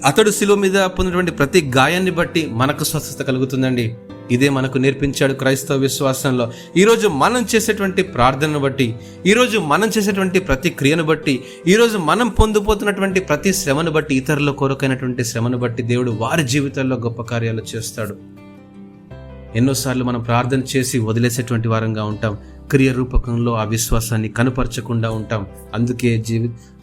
అతడు శిలువ మీద పొందినటువంటి ప్రతి గాయాన్ని బట్టి మనకు స్వస్థత కలుగుతుందండి. ఇదే మనకు నేర్పించాడు క్రైస్తవ విశ్వాసంలో. ఈరోజు మనం చేసేటువంటి ప్రార్థనను బట్టి, ఈరోజు మనం చేసేటువంటి ప్రతి క్రియను బట్టి, ఈరోజు మనం పొందిపోతున్నటువంటి ప్రతి శ్రమను బట్టి, ఇతరుల కొరకైనటువంటి శ్రమను బట్టి దేవుడు వారి జీవితాల్లో గొప్ప కార్యాలు చేస్తాడు. ఎన్నోసార్లు మనం ప్రార్థన చేసి వదిలేసేటువంటి వారంగా ఉంటాం. క్రియ రూపకంలో ఆ విశ్వాసాన్ని కనుపరచకుండా ఉంటాం. అందుకే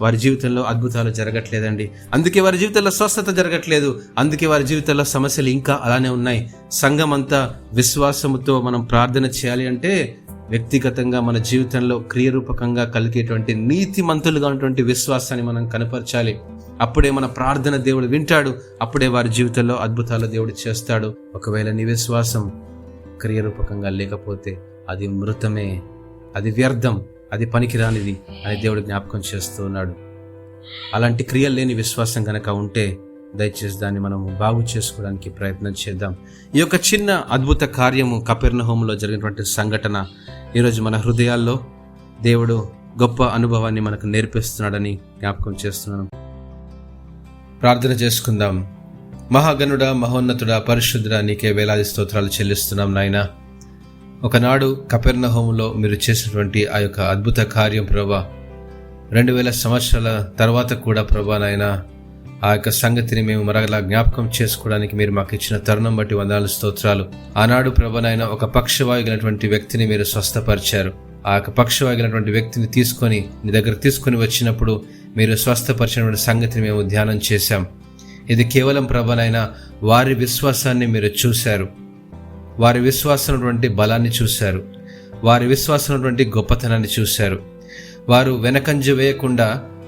వారి జీవితంలో అద్భుతాలు జరగట్లేదండి. అందుకే వారి జీవితంలో స్వస్థత జరగట్లేదు. అందుకే వారి జీవితంలో సమస్యలు ఇంకా అలానే ఉన్నాయి. సంఘం అంతా విశ్వాసముతో మనం ప్రార్థన చేయాలి అంటే వ్యక్తిగతంగా మన జీవితంలో క్రియరూపకంగా కలిగేటువంటి నీతిమంతులుగా ఉన్నటువంటి విశ్వాసాన్ని మనం కనపరచాలి. అప్పుడే మన ప్రార్థన దేవుడు వింటాడు. అప్పుడే వారి జీవితంలో అద్భుతాలు దేవుడు చేస్తాడు. ఒకవేళ నీ విశ్వాసం క్రియరూపకంగా లేకపోతే అది మృతమే, అది వ్యర్థం, అది పనికిరానిది అని దేవుడు జ్ఞాపకం చేస్తూ ఉన్నాడు. అలాంటి క్రియలు లేని విశ్వాసం కనుక ఉంటే దయచేసి దాన్ని మనం బాగు చేసుకోవడానికి ప్రయత్నం చేద్దాం. ఈ యొక్క చిన్న అద్భుత కార్యము కపెర్నహూములో జరిగినటువంటి సంఘటన ఈరోజు మన హృదయాల్లో దేవుడు గొప్ప అనుభవాన్ని మనకు నేర్పిస్తున్నాడని జ్ఞాపకం చేస్తున్నాను. ప్రార్థన చేసుకుందాం. మహాగణుడా, మహోన్నతుడా, పరిశుద్ధుడా, నీకే వేలాది స్తోత్రాలు చెల్లిస్తున్నాం నాయనా. ఒకనాడు కపెర్నహూములో మీరు చేసినటువంటి ఆ యొక్క అద్భుత కార్యం ప్రభా, 2000 సంవత్సరాల తర్వాత కూడా ప్రభా నాయనా, ఆ యొక్క సంగతిని మేము మరలా జ్ఞాపకం చేసుకోవడానికి మీరు మాకు ఇచ్చిన తరుణం బట్టి వందనాలు స్తోత్రాలు. ఆనాడు ప్రభా నాయనా, ఒక పక్షవాయుగైనటువంటి వ్యక్తిని మీరు స్వస్థపరిచారు. ఆ యొక్క పక్షవాయుగైనటువంటి వ్యక్తిని తీసుకొని మీ దగ్గర తీసుకొని వచ్చినప్పుడు మీరు స్వస్థపరిచినటువంటి సంగతిని మేము ధ్యానం చేశాం. ఇది కేవలం ప్రభా నాయనా వారి విశ్వాసాన్ని మీరు చూశారు, వారి విశ్వాసమైనటువంటి బలాన్ని చూశారు, వారి విశ్వాసమైనటువంటి గొప్పతనాన్ని చూశారు. వారు వెనకంజ వేయకుండా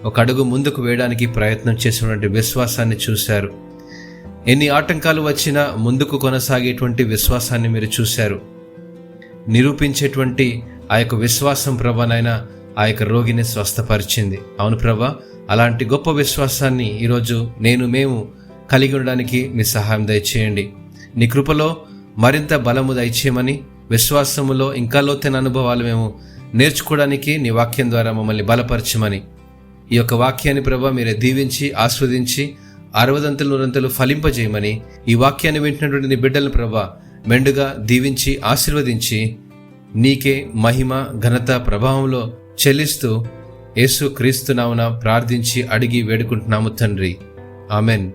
ఒక అడుగు ముందుకు వేయడానికి ప్రయత్నం చేసినటువంటి విశ్వాసాన్ని చూశారు. ఎన్ని ఆటంకాలు వచ్చినా ముందుకు కొనసాగేటువంటి విశ్వాసాన్ని మీరు చూశారు. నిరూపించేటువంటి ఆ యొక్క విశ్వాసం ప్రభానైనా ఆ యొక్క రోగిని స్వస్థపరిచింది. అవును ప్రభా, అలాంటి గొప్ప విశ్వాసాన్ని ఈరోజు మేము కలిగి ఉండడానికి మీ సహాయం దయచేయండి. నీ కృపలో మరింత బలము దయచేయమని, విశ్వాసములో ఇంకా లోతైన అనుభవాలు మేము నేర్చుకోవడానికి నీ వాక్యం ద్వారా మమ్మల్ని బలపరచమని, ఈ యొక్క వాక్యాన్ని ప్రభా మీరే దీవించి ఆస్వాదించి 60 ఫలింపజేయమని, ఈ వాక్యాన్ని వింటున్నటువంటి నీ బిడ్డలను ప్రభా మెండుగా దీవించి ఆశీర్వదించి నీకే మహిమ ఘనత ప్రభావంలో చెల్లిస్తూ యేసు క్రీస్తు నామమున ప్రార్థించి అడిగి వేడుకుంటున్నాము తండ్రి. ఆమెన్.